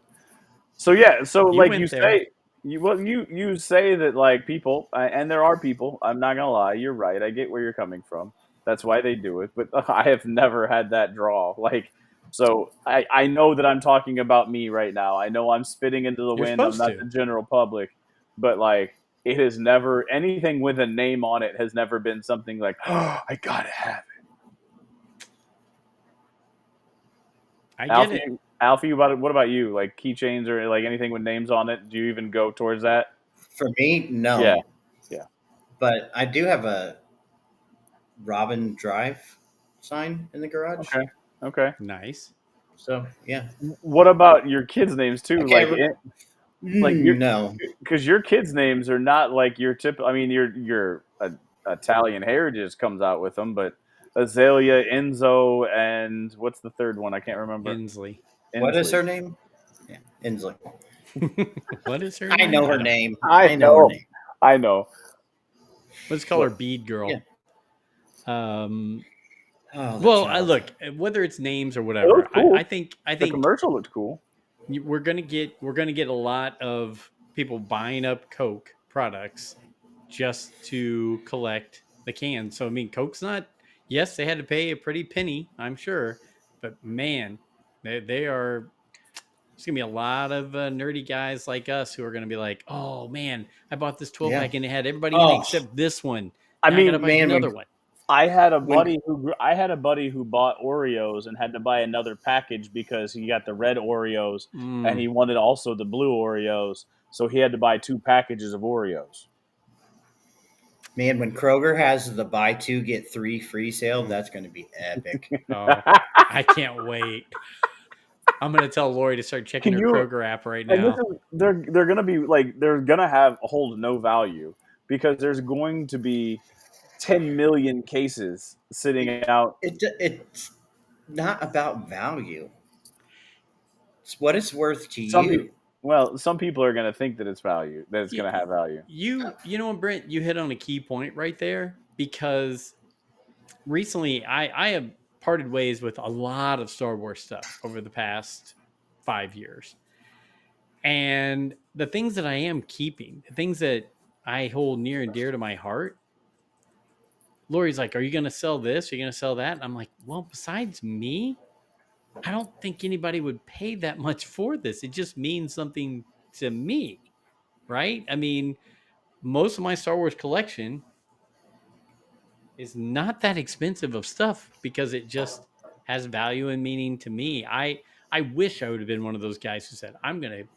[SPEAKER 3] So yeah, so
[SPEAKER 1] You
[SPEAKER 3] like
[SPEAKER 1] went
[SPEAKER 3] you
[SPEAKER 1] there.
[SPEAKER 3] say, you say that like people, and there are people. I'm not gonna lie, you're right. I get where you're coming from. That's why they do it. But I have never had that draw. Like, so I know that I'm talking about me right now. I know I'm spitting into the
[SPEAKER 1] You're
[SPEAKER 3] wind. I'm
[SPEAKER 1] supposed
[SPEAKER 3] not
[SPEAKER 1] to.
[SPEAKER 3] the general public, but like it has never anything with a name on it has never been something like, oh, I gotta have it.
[SPEAKER 1] I get it.
[SPEAKER 3] Alfie, what about you? Like keychains or like anything with names on it? Do you even go towards that?
[SPEAKER 2] For me, no.
[SPEAKER 3] Yeah.
[SPEAKER 2] But I do have a Robin Drive sign in the garage.
[SPEAKER 3] Okay.
[SPEAKER 1] Nice.
[SPEAKER 2] So, yeah.
[SPEAKER 3] What about your kids' names too?
[SPEAKER 2] Okay,
[SPEAKER 3] Like your
[SPEAKER 2] no.
[SPEAKER 3] because your kids' names are not like your typical. I mean, your Italian heritage comes out with them, but Azalea, Enzo, and what's the third one? I can't remember.
[SPEAKER 1] Inslee.
[SPEAKER 2] What is
[SPEAKER 3] Inslee.
[SPEAKER 2] her name? Yeah, Inslee.
[SPEAKER 1] What is her
[SPEAKER 2] I
[SPEAKER 1] name?
[SPEAKER 2] know her
[SPEAKER 1] don't-
[SPEAKER 2] name.
[SPEAKER 3] I
[SPEAKER 2] know her name.
[SPEAKER 3] I know.
[SPEAKER 1] Let's call her Bead Girl.
[SPEAKER 2] Yeah.
[SPEAKER 1] Um,
[SPEAKER 2] Oh, the
[SPEAKER 1] well,
[SPEAKER 2] child.
[SPEAKER 1] look, whether it's names or
[SPEAKER 3] It
[SPEAKER 1] whatever,
[SPEAKER 3] looked cool.
[SPEAKER 1] I think
[SPEAKER 3] The commercial looked cool.
[SPEAKER 1] we're gonna get a lot of people buying up Coke products just to collect the cans. So I mean, Coke's not. Yes, they had to pay a pretty penny, I'm sure, but man, they are. There's gonna be a lot of nerdy guys like us who are gonna be like, "Oh man, I bought this 12 pack and it had everybody in it except this one.
[SPEAKER 3] I
[SPEAKER 1] Now
[SPEAKER 3] mean,
[SPEAKER 1] I gotta buy another one."
[SPEAKER 3] I had a buddy who bought Oreos and had to buy another package because he got the red Oreos and he wanted also the blue Oreos, so he had to buy 2 packages of Oreos.
[SPEAKER 2] Man, when Kroger has the buy 2 get 3 free sale, that's going to be epic.
[SPEAKER 1] Oh, I can't wait. I'm gonna tell Lori to start checking her Kroger app right now.
[SPEAKER 3] They're gonna be like they're gonna hold no value because there's going to be 10 million cases sitting out.
[SPEAKER 2] It's not about value. It's what it's worth to you.
[SPEAKER 3] Some people are going to think that it's going to have value.
[SPEAKER 1] You know what, Brent, you hit on a key point right there, because recently I have parted ways with a lot of Star Wars stuff over the past 5 years. And the things that I am keeping, the things that I hold near and dear to my heart, Lori's like, "Are you going to sell this? Are you going to sell that?" And I'm like, "Well, besides me, I don't think anybody would pay that much for this. It just means something to me, right? I mean, most of my Star Wars collection is not that expensive of stuff because it just has value and meaning to me. I wish I would have been one of those guys who said, I'm going to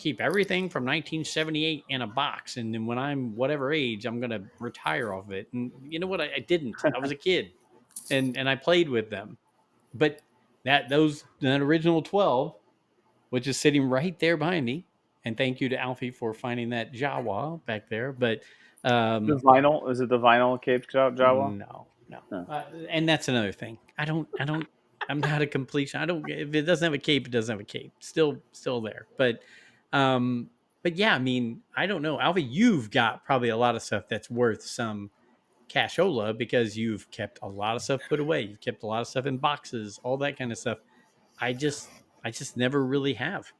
[SPEAKER 1] keep everything from 1978 in a box, and then when I'm whatever age, I'm gonna retire off of it. And you know what? I didn't. I was a kid, and I played with them, but that original 12, which is sitting right there behind me, and thank you to Alfie for finding that Jawa back there. But
[SPEAKER 3] The vinyl, is it the vinyl Cape Jawa?
[SPEAKER 1] no, no.
[SPEAKER 3] No.
[SPEAKER 1] And that's another thing. I'm not a completion. I don't. If it doesn't have a cape, it doesn't have a cape. Still there. Um, but yeah, I mean, I don't know, Alfie. You've got probably a lot of stuff that's worth some cashola because you've kept a lot of stuff put away. You've kept a lot of stuff in boxes, all that kind of stuff. I just, I just never really have.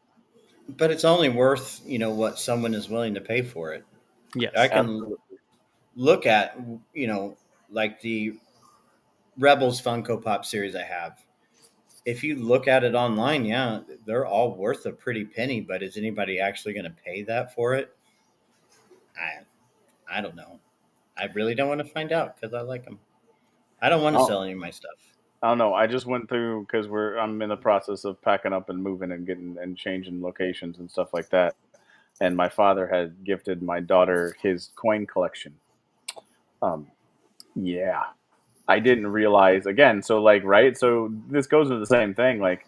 [SPEAKER 2] But it's only worth what someone is willing to pay for it. I
[SPEAKER 1] Yes.
[SPEAKER 2] can look at like the Rebels Funko Pop series I have. If you look at it online, yeah, they're all worth a pretty penny. But is anybody actually going to pay that for it? I don't know. I really don't want to find out because I like them. I don't want to sell any of my stuff.
[SPEAKER 3] I don't know. I just went through because I'm in the process of packing up and moving and getting and changing locations and stuff like that. And my father had gifted my daughter his coin collection. Yeah, I didn't realize again. So like, right. So this goes into the same thing. Like,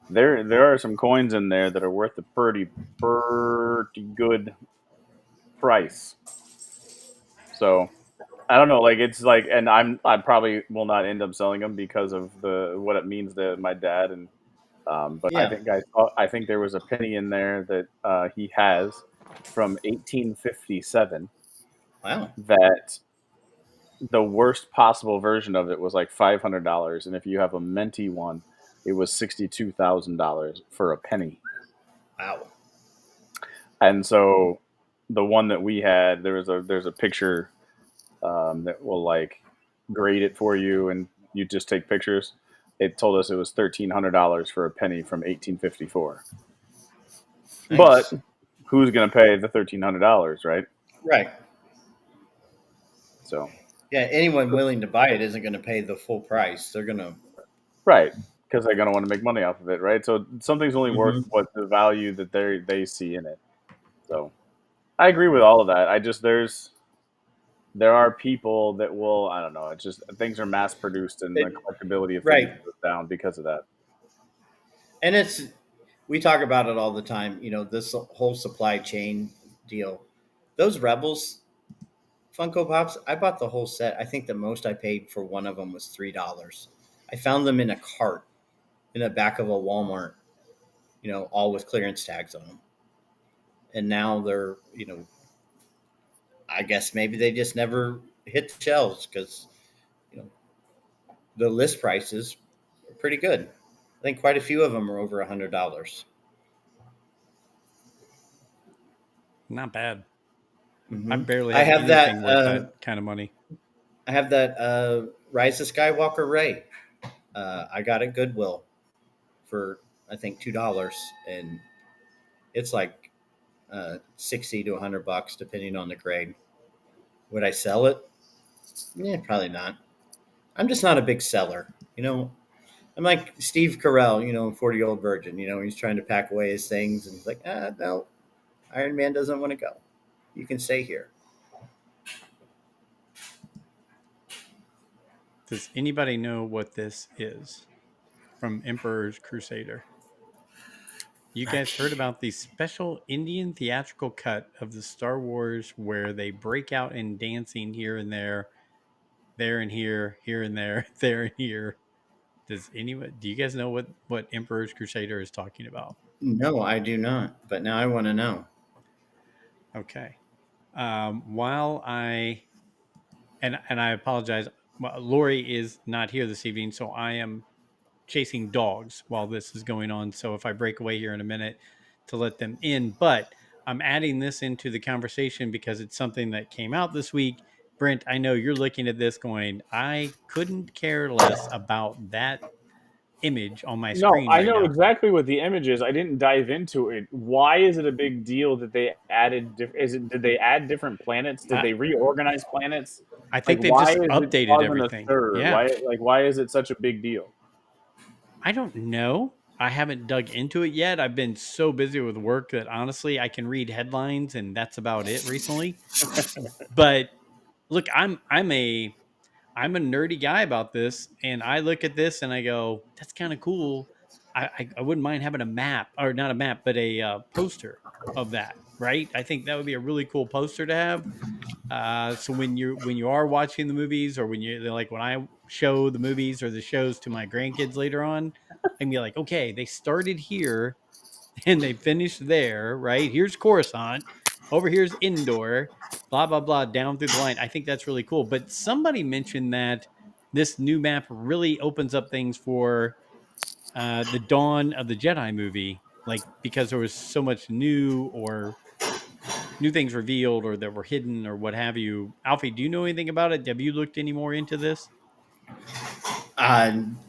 [SPEAKER 3] there are some coins in there that are worth a pretty good price. So I don't know. Like, it's like, and I probably will not end up selling them because of what it means to my dad. And but
[SPEAKER 2] Yeah.
[SPEAKER 3] I think there was a penny in there that he has from 1857
[SPEAKER 2] Wow.
[SPEAKER 3] that the worst possible version of it was like $500, and if you have a minty one, it was $62,000 for a penny.
[SPEAKER 2] Wow.
[SPEAKER 3] And so the one that we had, there's a picture that will like grade it for you, and you just take pictures. It told us it was $1,300 for a penny from 1854.
[SPEAKER 2] Nice.
[SPEAKER 3] But who's going to pay the $1,300, right?
[SPEAKER 2] Right.
[SPEAKER 3] So
[SPEAKER 2] yeah, anyone willing to buy it isn't going to pay the full price. They're going to
[SPEAKER 3] right, because they're going to want to make money off of it, right? So something's only worth what the value that they see in it. So I agree with all of that. I just there are people that will, I don't know, it's just things are mass produced and the collectability of things goes down because of that.
[SPEAKER 2] And we talk about it all the time, this whole supply chain deal. Those Rebels Funko Pops, I bought the whole set. I think the most I paid for one of them was $3. I found them in a cart in the back of a Walmart, all with clearance tags on them. And now they're, I guess maybe they just never hit the shelves because, the list prices are pretty good. I think quite a few of them are over $100.
[SPEAKER 1] Not bad.
[SPEAKER 2] Mm-hmm.
[SPEAKER 1] I barely
[SPEAKER 2] I
[SPEAKER 1] have
[SPEAKER 2] have
[SPEAKER 1] anything
[SPEAKER 2] that
[SPEAKER 1] worth that kind of money.
[SPEAKER 2] I have that Rise of Skywalker Ray. I got at Goodwill for I think $2, and it's like $60 to $100 depending on the grade. Would I sell it? Yeah, probably not. I'm just not a big seller. I'm like Steve Carell, 40-year-old virgin. He's trying to pack away his things, and he's like, no, Iron Man doesn't want to go. You can stay here.
[SPEAKER 1] Does anybody know what this is from Emperor's Crusader? You guys heard about the special Indian theatrical cut of the Star Wars where they break out in dancing here and there and here and there, there and here. Do you guys know what Emperor's Crusader is talking about?
[SPEAKER 2] No, I do not. But now I want to know.
[SPEAKER 1] Okay. While I apologize, Lori is not here this evening, so I am chasing dogs while this is going on. So if I break away here in a minute to let them in, but I'm adding this into the conversation because it's something that came out this week. Brent, I know you're looking at this going, I couldn't care less about that image on my screen.
[SPEAKER 3] No, I
[SPEAKER 1] right
[SPEAKER 3] know
[SPEAKER 1] now.
[SPEAKER 3] exactly what the image is. I didn't dive into it. Why is it a big deal that they added? Did they add different planets? Did they reorganize planets?
[SPEAKER 1] I think they've just updated everything.
[SPEAKER 3] Yeah. Why is it such a big deal?
[SPEAKER 1] I don't know. I haven't dug into it yet. I've been so busy with work that honestly, I can read headlines and that's about it recently. But look, I'm a nerdy guy about this, and I look at this and I go, "That's kind of cool." I wouldn't mind having a map, or not a map, but a poster of that. Right? I think that would be a really cool poster to have. So when you are watching the movies, or when I show the movies or the shows to my grandkids later on, I can be like, okay, they started here and they finished there, right? Here's Coruscant, over here's Indoor, blah blah blah, down through the line. I think that's really cool. But somebody mentioned that this new map really opens up things for the Dawn of the Jedi movie, like because there was so much new things revealed or that were hidden or what have you. Alfie, do you know anything about it? Have you looked any more into this?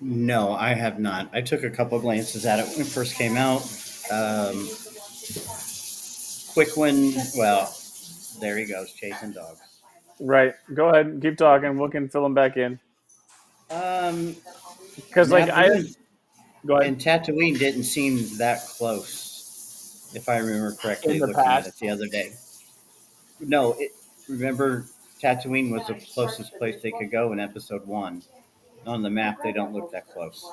[SPEAKER 2] No, I have not. I took a couple glances at it when it first came out. Um, quick one. Well, there he goes, chasing dogs.
[SPEAKER 3] Right. Go ahead and keep talking. We can fill them back in.
[SPEAKER 2] Um,
[SPEAKER 3] Because
[SPEAKER 2] Naboo
[SPEAKER 3] go ahead.
[SPEAKER 2] and Tatooine didn't seem that close, if I remember correctly,
[SPEAKER 3] In the
[SPEAKER 2] looking at it
[SPEAKER 3] past.
[SPEAKER 2] the other day. No, remember Tatooine was the closest place they could go in Episode One. On the map, they don't look that close.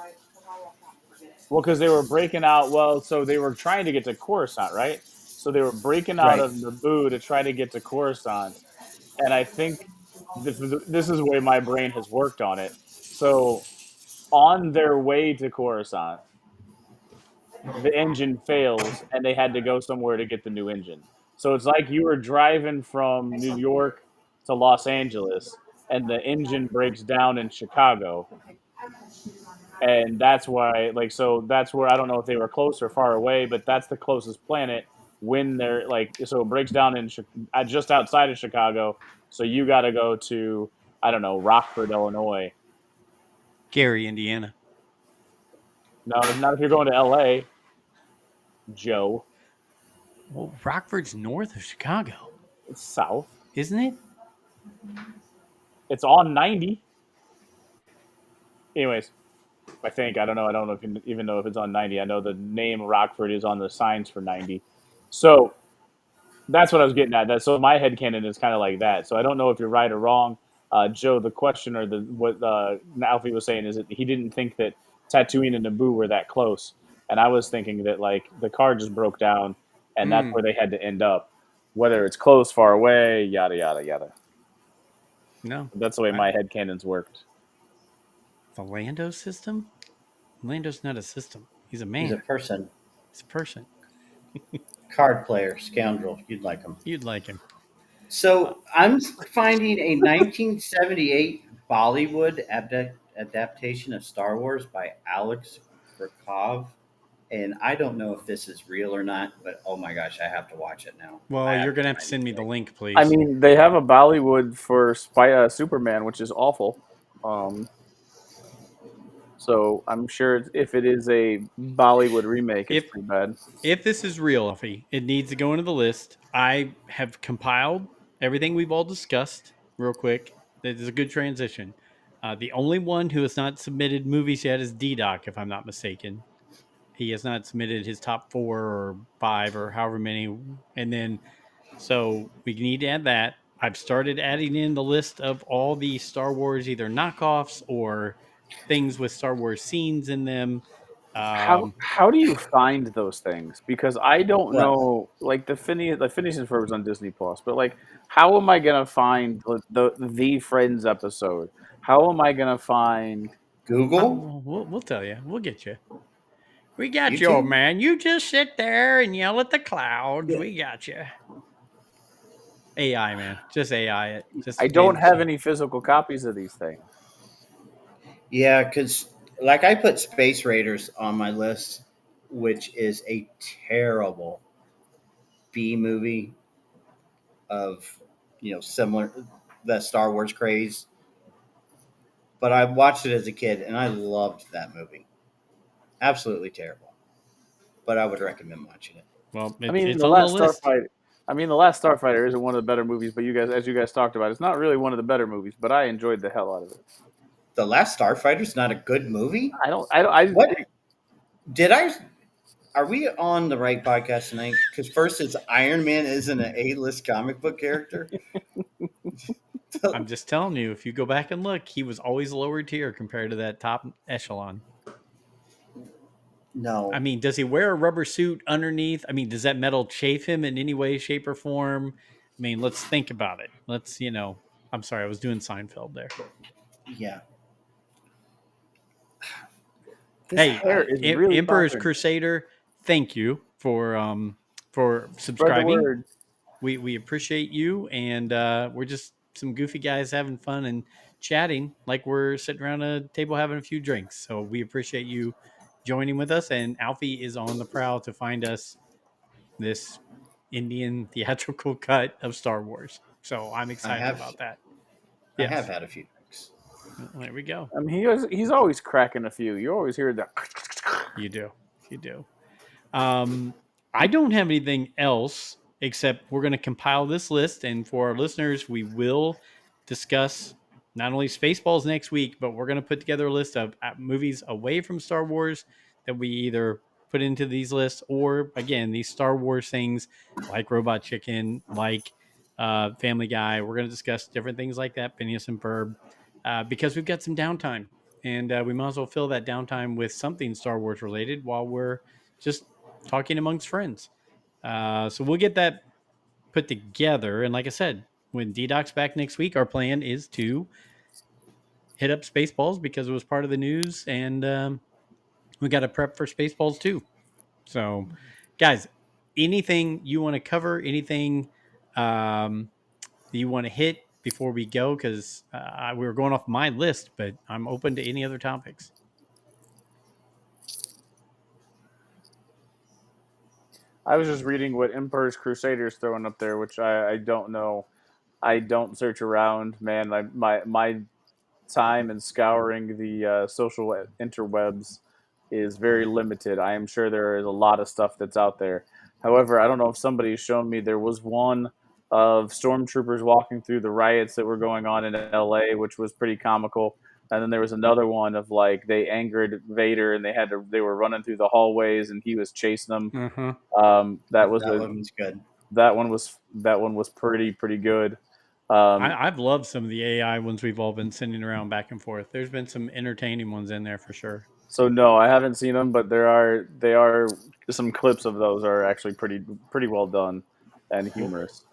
[SPEAKER 3] Well, because they were breaking out. Well, so they were trying to get to Coruscant, right? So they were breaking out
[SPEAKER 2] Right.
[SPEAKER 3] of Naboo to try to get to Coruscant, and I think this is the way my brain has worked on it. So on their way to Coruscant, the engine fails, and they had to go somewhere to get the new engine. So it's like you were driving from New York to Los Angeles, and the engine breaks down in Chicago, and that's why so that's where I don't know if they were close or far away, but that's the closest planet when they're so it breaks down in just outside of Chicago, so you got to go to, I don't know, Rockford, Illinois.
[SPEAKER 1] Gary, Indiana.
[SPEAKER 3] No, not if you're going to LA, Joe.
[SPEAKER 1] Well, Rockford's north of Chicago,
[SPEAKER 3] It's south.
[SPEAKER 1] isn't it?
[SPEAKER 3] It's on 90. Anyways, I think, I don't know if you even know if it's on 90. I know the name Rockford is on the signs for 90. So that's what I was getting at. So my headcanon is kind of like that. So I don't know if you're right or wrong. Joe, the question, or what Alfie was saying is that he didn't think that Tatooine and Naboo were that close. And I was thinking that the car just broke down and that's where they had to end up. Whether it's close, far away, yada, yada, yada.
[SPEAKER 1] No.
[SPEAKER 3] That's the way my headcanons worked.
[SPEAKER 1] The Lando system? Lando's not a system. He's a man.
[SPEAKER 2] He's a person.
[SPEAKER 1] He's a person.
[SPEAKER 2] Card player, scoundrel. You'd like him.
[SPEAKER 1] You'd like him.
[SPEAKER 2] So I'm finding a 1978 Bollywood adaptation of Star Wars by Alex Brakov. And I don't know if this is real or not, but oh my gosh, I have to watch it now.
[SPEAKER 1] Well, you're going to have to send me the link, please.
[SPEAKER 3] I mean, they have a Bollywood for Superman, which is awful. So I'm sure if it is a Bollywood remake, it's pretty bad.
[SPEAKER 1] If this is real, Alfie, it needs to go into the list. I have compiled everything we've all discussed real quick. This is a good transition. The only one who has not submitted movies yet is DDoc, if I'm not mistaken. He has not submitted his top 4 or 5 or however many. And then, so we need to add that. I've started adding in the list of all the Star Wars either knockoffs or things with Star Wars scenes in them.
[SPEAKER 3] How do you find those things? Because I don't know. Like the Phineas and Ferb was on Disney Plus, but how am I gonna find the Friends episode? How am I gonna find
[SPEAKER 2] Google?
[SPEAKER 1] We'll tell you. We'll get you. We got you, old man. You just sit there and yell at the clouds. Yeah. We got you. AI, man. Just AI it.
[SPEAKER 3] I don't have any physical copies of these things.
[SPEAKER 2] Yeah, because I put Space Raiders on my list, which is a terrible B movie of, similar, the Star Wars craze. But I watched it as a kid, and I loved that movie. Absolutely terrible. But I would recommend watching it.
[SPEAKER 1] Well,
[SPEAKER 3] it's the Last Starfighter. The Last Starfighter isn't one of the better movies, but as you guys talked about, it's not really one of the better movies. But I enjoyed the hell out of it.
[SPEAKER 2] The Last Starfighter is not a good movie.
[SPEAKER 3] What?
[SPEAKER 2] Did I? Are we on the right podcast tonight? Because first, it's Iron Man isn't an A-list comic book character.
[SPEAKER 1] I'm just telling you, if you go back and look, he was always lower tier compared to that top echelon.
[SPEAKER 2] No.
[SPEAKER 1] I mean, does he wear a rubber suit underneath? I mean, does that metal chafe him in any way, shape, or form? I mean, let's think about it. I'm sorry, I was doing Seinfeld there.
[SPEAKER 2] Yeah.
[SPEAKER 3] His
[SPEAKER 1] Hey,
[SPEAKER 3] hair is really
[SPEAKER 1] Emperor's
[SPEAKER 3] bothering me.
[SPEAKER 1] Crusader, thank you for
[SPEAKER 3] Spread the
[SPEAKER 1] subscribing.
[SPEAKER 3] word.
[SPEAKER 1] We appreciate you, and we're just some goofy guys having fun and chatting like we're sitting around a table having a few drinks. So we appreciate you joining with us. And Alfie is on the prowl to find us this Indian theatrical cut of Star Wars. So I'm
[SPEAKER 2] I
[SPEAKER 1] excited
[SPEAKER 2] have.
[SPEAKER 1] about that.
[SPEAKER 2] I have
[SPEAKER 1] Yes,
[SPEAKER 2] had a few drinks.
[SPEAKER 1] there we go.
[SPEAKER 3] I mean, he's always cracking a few. You always hear that.
[SPEAKER 1] You do. I don't have anything else except we're going to compile this list, and for our listeners, we will discuss not only Spaceballs next week, but we're going to put together a list of movies away from Star Wars that we either put into these lists or, again, these Star Wars things like Robot Chicken, like Family Guy. We're going to discuss different things like that, Phineas and Ferb, because we've got some downtime, and we might as well fill that downtime with something Star Wars related while we're just talking amongst friends. So we'll get that put together. And like I said, when DDoc's back next week, our plan is to hit up Spaceballs because it was part of the news, and we got to prep for Spaceballs too. So, guys, anything you want to cover, anything that you want to hit before we go? Because we were going off my list, but I'm open to any other topics.
[SPEAKER 3] I was just reading what Emperor's Crusader's throwing up there, which I don't know. I don't search around, man. My time in scouring the social interwebs is very limited. I am sure there is a lot of stuff that's out there. However, I don't know if somebody's shown me there was one of stormtroopers walking through the riots that were going on in LA, which was pretty comical. And then there was another one of like they angered Vader and they were running through the hallways and he was chasing them.
[SPEAKER 1] Uh-huh.
[SPEAKER 3] That was
[SPEAKER 2] That one was good.
[SPEAKER 3] that one was pretty good.
[SPEAKER 1] I've loved some of the AI ones we've all been sending around back and forth. There's been some entertaining ones in there for sure.
[SPEAKER 3] So no, I haven't seen them, but they are some clips of those are actually pretty well done and humorous.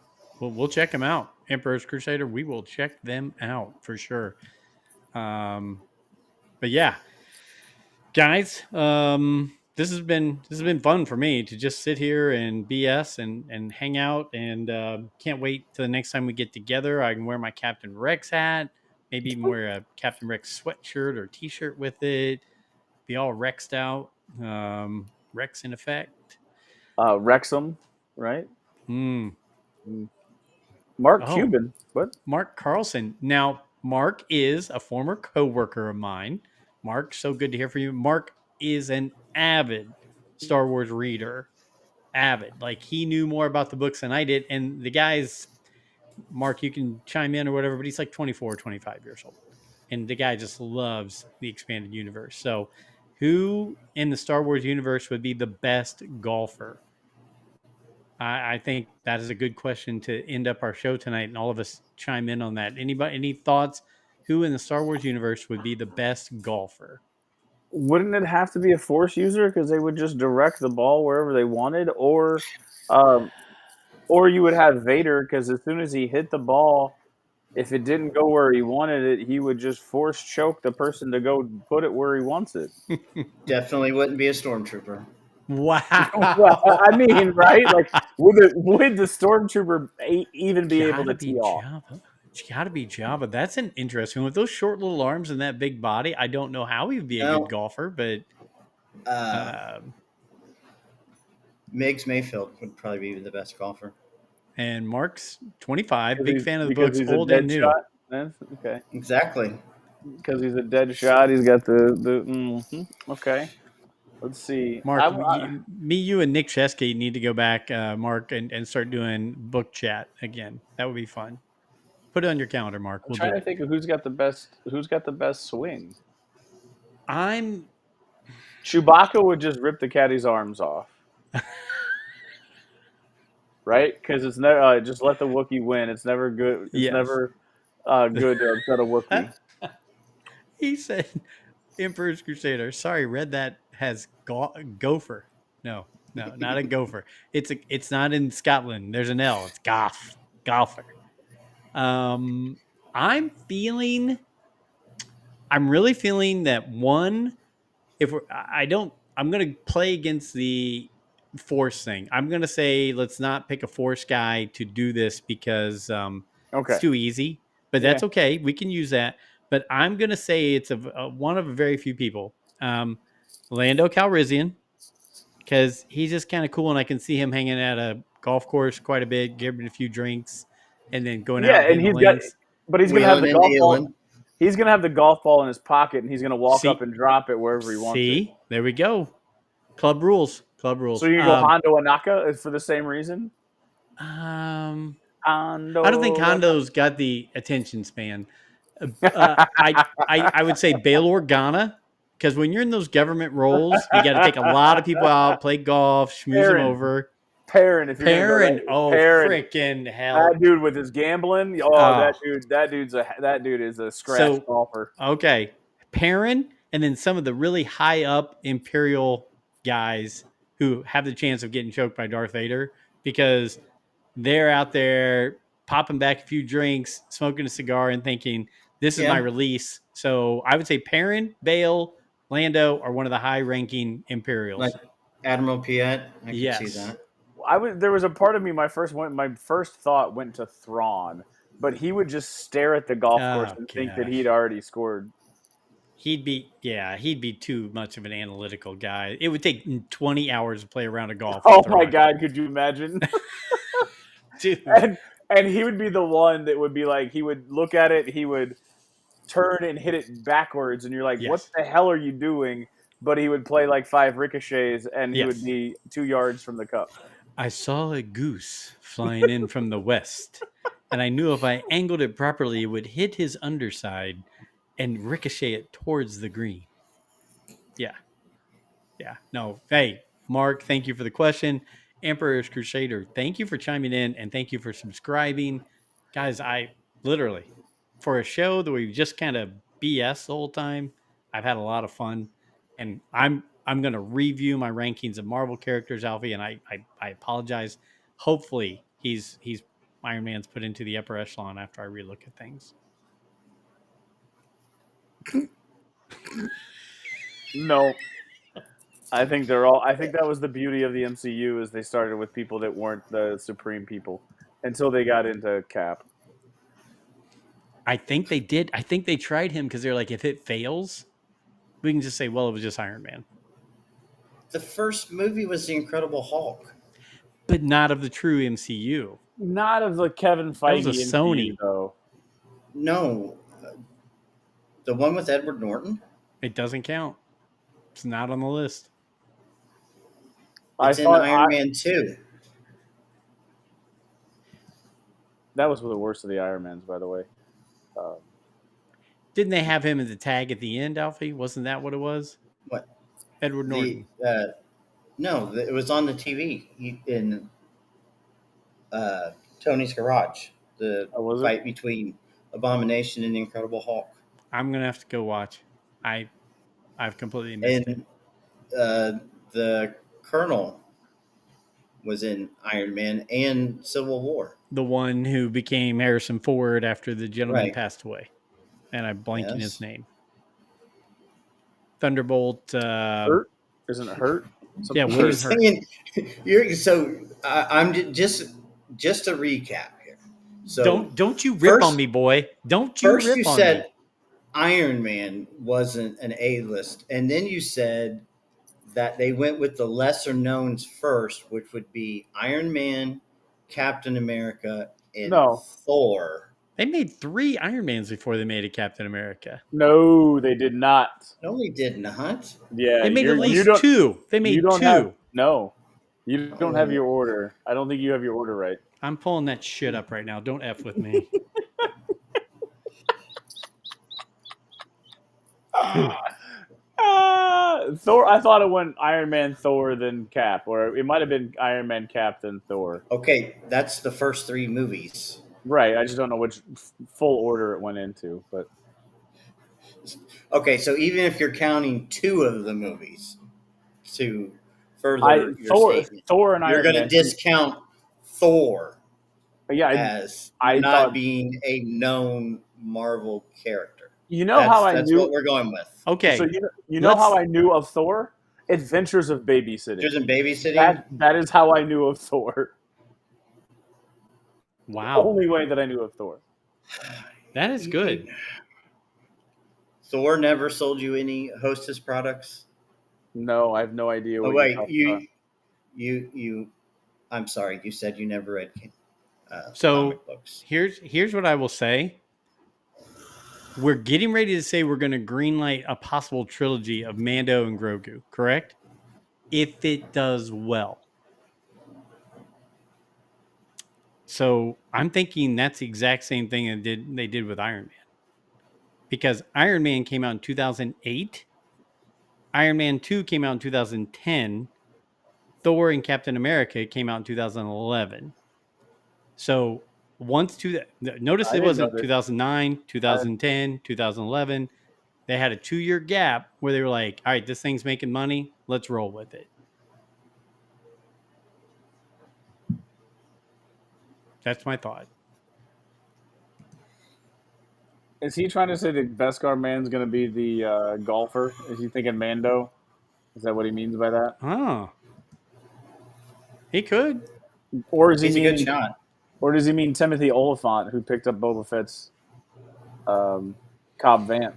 [SPEAKER 1] We'll check them out. Emperor's Crusader, we will check them out for sure. But yeah, guys, this has been fun for me to just sit here and BS and hang out, and can't wait till the next time we get together. I can wear my Captain Rex hat, maybe even wear a Captain Rex sweatshirt or T-shirt with it. Be all Rexed out, Rex in effect.
[SPEAKER 3] Wrexham, right?
[SPEAKER 1] Mm.
[SPEAKER 3] Mark
[SPEAKER 1] Oh,
[SPEAKER 3] Cuban. What?
[SPEAKER 1] Mark Carlson. Now, Mark is a former coworker of mine. Mark, so good to hear from you. Mark is an avid Star Wars reader. Avid. Like, he knew more about the books than I did. And the guy's, Mark, you can chime in or whatever, but he's like 24 or 25 years old. And the guy just loves the expanded universe. So, who in the Star Wars universe would be the best golfer? I think that is a good question to end up our show tonight, and all of us chime in on that. Anybody, any thoughts? Who in the Star Wars universe would be the best golfer?
[SPEAKER 3] Wouldn't it have to be a Force user because they would just direct the ball wherever they wanted, um, or you would have Vader because as soon as he hit the ball, if it didn't go where he wanted it, he would just force choke the person to go put it where he wants it.
[SPEAKER 2] Definitely wouldn't be a stormtrooper.
[SPEAKER 1] Wow.
[SPEAKER 3] Well, I mean, right? Like, would the stormtrooper even be able to tee off?
[SPEAKER 1] Jabba. It's got to be Jabba. That's an interesting one. With those short little arms and that big body, I don't know how he'd be a good golfer, but
[SPEAKER 2] Miggs Mayfield would probably be the best golfer.
[SPEAKER 1] and Mark's 25, big fan of the
[SPEAKER 3] because
[SPEAKER 1] books,
[SPEAKER 3] he's
[SPEAKER 1] old
[SPEAKER 3] a
[SPEAKER 1] and
[SPEAKER 3] dead
[SPEAKER 1] new.
[SPEAKER 3] shot. Okay,
[SPEAKER 2] Exactly.
[SPEAKER 3] because he's a dead shot. He's got the okay. Let's see,
[SPEAKER 1] Mark, you and Nick Chesky need to go back, Mark, and start doing book chat again. That would be fun. Put it on your calendar, Mark.
[SPEAKER 3] I'm trying to think of who's got the best swing.
[SPEAKER 1] I'm
[SPEAKER 3] Chewbacca would just rip the caddy's arms off, right? Because it's never just let the Wookiee win. It's never good. It's
[SPEAKER 1] Yes.
[SPEAKER 3] never good to upset a Wookiee.
[SPEAKER 1] He said, Emperor's Crusader. Sorry, read that has gopher. No, not a gopher. It's not in Scotland. There's an L. It's golfer. I'm really feeling that one. If we're, I don't, I'm going to play against the force thing. I'm going to say let's not pick a force guy to do this because
[SPEAKER 3] Okay.
[SPEAKER 1] it's too easy. But that's okay. We can use that. But I'm going to say it's one of very few people. Lando Calrissian, because he's just kind of cool, and I can see him hanging at a golf course quite a bit, giving a few drinks, and then going out
[SPEAKER 3] Yeah, and
[SPEAKER 1] hitting the lanes.
[SPEAKER 3] but he's going to have the
[SPEAKER 2] Wheeling and
[SPEAKER 3] golf ball.
[SPEAKER 2] dealing.
[SPEAKER 3] He's going to have the golf ball in his pocket, and he's going to walk
[SPEAKER 1] See-
[SPEAKER 3] up and drop it wherever he wants it.
[SPEAKER 1] See, there we go. Club rules.
[SPEAKER 3] So you go Hondo Anaka for the same reason?
[SPEAKER 1] Hondo.
[SPEAKER 3] Hondo.
[SPEAKER 1] I don't think Hondo's got the attention span. I would say Bail Organa, because when you're in those government roles, you got to take a lot of people out, play golf, schmooze them over.
[SPEAKER 3] Perrin, if you're
[SPEAKER 1] Perrin,
[SPEAKER 3] Perrin,
[SPEAKER 1] freaking hell!
[SPEAKER 3] that dude with his gambling. That dude is a scratch golfer.
[SPEAKER 1] Okay, Perrin, and then some of the really high up Imperial guys who have the chance of getting choked by Darth Vader because they're out there popping back a few drinks, smoking a cigar, and thinking, this is my release. So I would say Perrin, Bale, Lando are one of the high-ranking Imperials.
[SPEAKER 2] Like Admiral Piet, I can see that.
[SPEAKER 3] There was a part of me, my first thought went to Thrawn, but he would just stare at the golf course and think that he'd already scored.
[SPEAKER 1] He'd be too much of an analytical guy. It would take 20 hours to play around a golf.
[SPEAKER 3] Oh my God, could you imagine?
[SPEAKER 1] Dude.
[SPEAKER 3] And he would be the one that would be like, he would look at it, he would turn and hit it backwards, and you're like, what the hell are you doing? But he would play like 5 ricochets, and he would be 2 yards from the cup.
[SPEAKER 1] I saw a goose flying in from the west, and I knew if I angled it properly, it would hit his underside and ricochet it towards the green. Yeah. No. Hey, Mark, thank you for the question. Emperor's Crusader, thank you for chiming in, and thank you for subscribing. Guys, I literally, for a show that we just kind of BS the whole time, I've had a lot of fun, and I'm going to review my rankings of Marvel characters, Alfie, and I apologize. Hopefully, he's Iron Man's put into the upper echelon after I relook at things.
[SPEAKER 3] No. I think that was the beauty of the MCU is they started with people that weren't the supreme people until they got into Cap.
[SPEAKER 1] I think they did. I think they tried him because they're like, if it fails, we can just say, well, it was just Iron Man.
[SPEAKER 2] The first movie was The Incredible Hulk.
[SPEAKER 1] But not of the true MCU.
[SPEAKER 3] Not of the Kevin Feige
[SPEAKER 1] that was a Sony.
[SPEAKER 3] MCU, though.
[SPEAKER 2] No. The one with Edward Norton?
[SPEAKER 1] It doesn't count. It's not on the list.
[SPEAKER 2] It's in Iron Man 2.
[SPEAKER 3] That was the worst of the Iron Mans, by the way.
[SPEAKER 1] Didn't they have him as a tag at the end, Alfie? Wasn't that what it was?
[SPEAKER 2] What?
[SPEAKER 1] Edward Norton.
[SPEAKER 2] No, it was on the TV in Tony's Garage. The fight between Abomination and the Incredible Hulk.
[SPEAKER 1] I'm going to have to go watch. I've completely missed it.
[SPEAKER 2] And the Colonel was in Iron Man and Civil War.
[SPEAKER 1] The one who became Harrison Ford after the gentleman passed away. And I'm blanking his name. Thunderbolt.
[SPEAKER 3] Hurt? Isn't it Hurt?
[SPEAKER 1] Yeah, what is Hurt?
[SPEAKER 2] I'm just to recap here. So
[SPEAKER 1] don't you rip on me, boy. Don't you rip on me.
[SPEAKER 2] First you said Iron Man wasn't an A-list. And then you said that they went with the lesser knowns first, which would be Iron Man, Captain America, and Thor.
[SPEAKER 1] They made 3 Iron Mans before they made a Captain America.
[SPEAKER 3] No, they did not.
[SPEAKER 2] No, they did not.
[SPEAKER 3] Yeah,
[SPEAKER 1] they made at least 2. They made 2.
[SPEAKER 3] You don't have your order. I don't think you have your order right.
[SPEAKER 1] I'm pulling that shit up right now. Don't F with me.
[SPEAKER 3] Thor. I thought it went Iron Man, Thor, then Cap, or it might have been Iron Man, Cap, then Thor.
[SPEAKER 2] Okay, that's the first 3 movies.
[SPEAKER 3] Right. I just don't know which full order it went into, but
[SPEAKER 2] Okay, so even if you're counting 2 of the movies to further your statement,
[SPEAKER 3] Thor and
[SPEAKER 2] you're
[SPEAKER 3] Iron
[SPEAKER 2] going to
[SPEAKER 3] Man.
[SPEAKER 2] discount Thor
[SPEAKER 3] Yeah,
[SPEAKER 2] as
[SPEAKER 3] I
[SPEAKER 2] not
[SPEAKER 3] thought.
[SPEAKER 2] being a known Marvel character.
[SPEAKER 3] You know how I
[SPEAKER 2] That's
[SPEAKER 3] knew.
[SPEAKER 2] what we're going with.
[SPEAKER 1] Okay.
[SPEAKER 3] So you know how I knew of Thor? Adventures of Babysitting.
[SPEAKER 2] Just in babysitting.
[SPEAKER 3] That is how I knew of Thor.
[SPEAKER 1] Wow.
[SPEAKER 3] Only way that I knew of Thor.
[SPEAKER 1] That is good.
[SPEAKER 2] Thor never sold you any Hostess products.
[SPEAKER 3] No, I have no idea what
[SPEAKER 2] Oh wait,
[SPEAKER 3] you're talking about.
[SPEAKER 2] you. I'm sorry. You said you never read
[SPEAKER 1] So
[SPEAKER 2] comic books.
[SPEAKER 1] here's what I will say. We're getting ready to say we're going to greenlight a possible trilogy of Mando and Grogu, correct? If it does well. So I'm thinking that's the exact same thing they did with Iron Man. Because Iron Man came out in 2008. Iron Man 2 came out in 2010. Thor and Captain America came out in 2011. So notice
[SPEAKER 3] I
[SPEAKER 1] it
[SPEAKER 3] didn't know
[SPEAKER 1] wasn't
[SPEAKER 3] this.
[SPEAKER 1] 2009, 2010, 2011. They had a 2-year gap where they were like, all right, this thing's making money. Let's roll with it. That's my thought.
[SPEAKER 3] Is he trying to say that Beskar Man's going to be the golfer? Is he thinking Mando? Is that what he means by that?
[SPEAKER 1] Oh. He could.
[SPEAKER 3] Or does he
[SPEAKER 2] He's a
[SPEAKER 3] mean?
[SPEAKER 2] good shot.
[SPEAKER 3] Or does he mean Timothy Oliphant, who picked up Boba Fett's Cobb Vanth?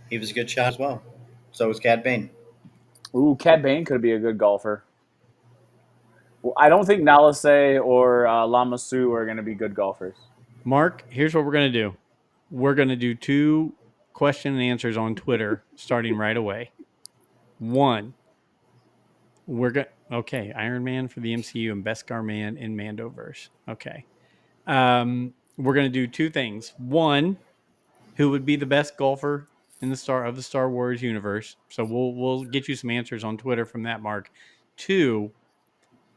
[SPEAKER 2] He was a good shot as well. So was Cad Bane.
[SPEAKER 3] Ooh, Cad Bane could be a good golfer. Well, I don't think Nalase or Lama Su are going to be good golfers.
[SPEAKER 1] Mark, here's what we're going to do. We're going to do 2 question and answers on Twitter starting right away. 1, okay, Iron Man for the MCU and Beskar Man in Mandoverse. Okay. We're going to do 2 things. 1, who would be the best golfer in the Star Wars universe? So we'll get you some answers on Twitter from that, Mark. 2,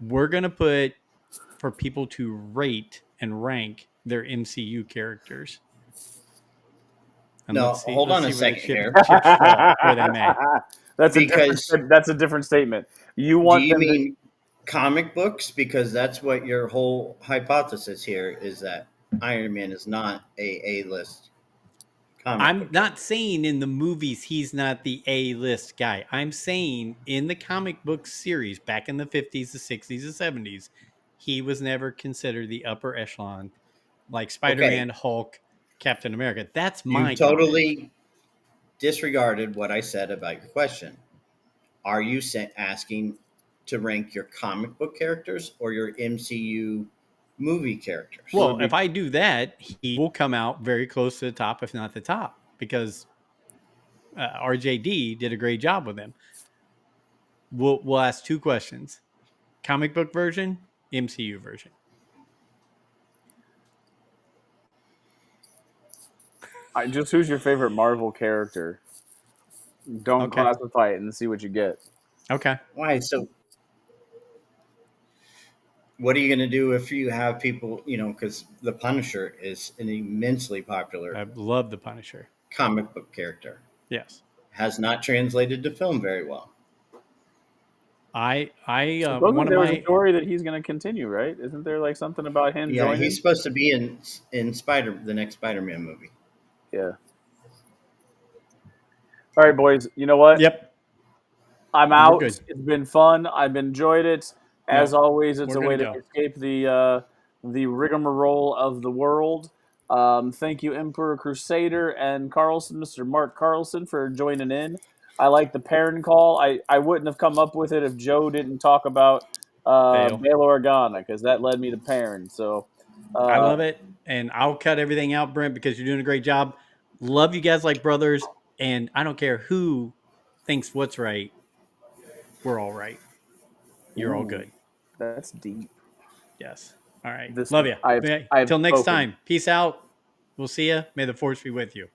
[SPEAKER 1] we're going to put for people to rate and rank their MCU characters. And
[SPEAKER 2] Hold on a second here.
[SPEAKER 1] Chips fall where they may.
[SPEAKER 3] That's a different statement. You want
[SPEAKER 2] Do you
[SPEAKER 3] them
[SPEAKER 2] mean comic books? Because that's what your whole hypothesis here is, that Iron Man is not a list comic
[SPEAKER 1] I'm
[SPEAKER 2] book.
[SPEAKER 1] not saying in the movies he's not the A-list guy. I'm saying in the comic book series back in the 50s, the 60s, the 70s, he was never considered the upper echelon like Spider-Man, Hulk, Captain America. That's my
[SPEAKER 2] You totally disregarded what I said about your question. Are you asking to rank your comic book characters or your MCU movie characters?
[SPEAKER 1] Well, if I do that, he will come out very close to the top, if not the top, because RJD did a great job with him. We'll ask 2 questions: comic book version, MCU version.
[SPEAKER 3] who's your favorite Marvel character? Don't classify it and see what you get.
[SPEAKER 1] Okay.
[SPEAKER 2] Why? So what are you going to do if you have people, because the Punisher is an immensely popular
[SPEAKER 1] I love the Punisher.
[SPEAKER 2] comic book character.
[SPEAKER 1] Yes.
[SPEAKER 2] Has not translated to film very well.
[SPEAKER 1] One
[SPEAKER 3] Supposedly
[SPEAKER 1] of
[SPEAKER 3] there was a story that he's going to continue, right? Isn't there like something about him joining?
[SPEAKER 2] He's supposed to be in the next Spider-Man movie.
[SPEAKER 3] Yeah. All right, boys. You know what?
[SPEAKER 1] Yep.
[SPEAKER 3] I'm out.
[SPEAKER 1] Good.
[SPEAKER 3] It's been fun. I've enjoyed it. As always, it's a way to escape the rigmarole of the world. Thank you, Emperor Crusader and Carlson, Mr. Mark Carlson, for joining in. I like the Perrin call. I wouldn't have come up with it if Joe didn't talk about Bail Organa, because that led me to Perrin. So
[SPEAKER 1] I love it, and I'll cut everything out, Brent, because you're doing a great job. Love you guys like brothers, and I don't care who thinks what's right. We're all right. You're all good.
[SPEAKER 3] That's deep.
[SPEAKER 1] Yes. All right. Love you. Till next time. Peace out. We'll see you. May the force be with you.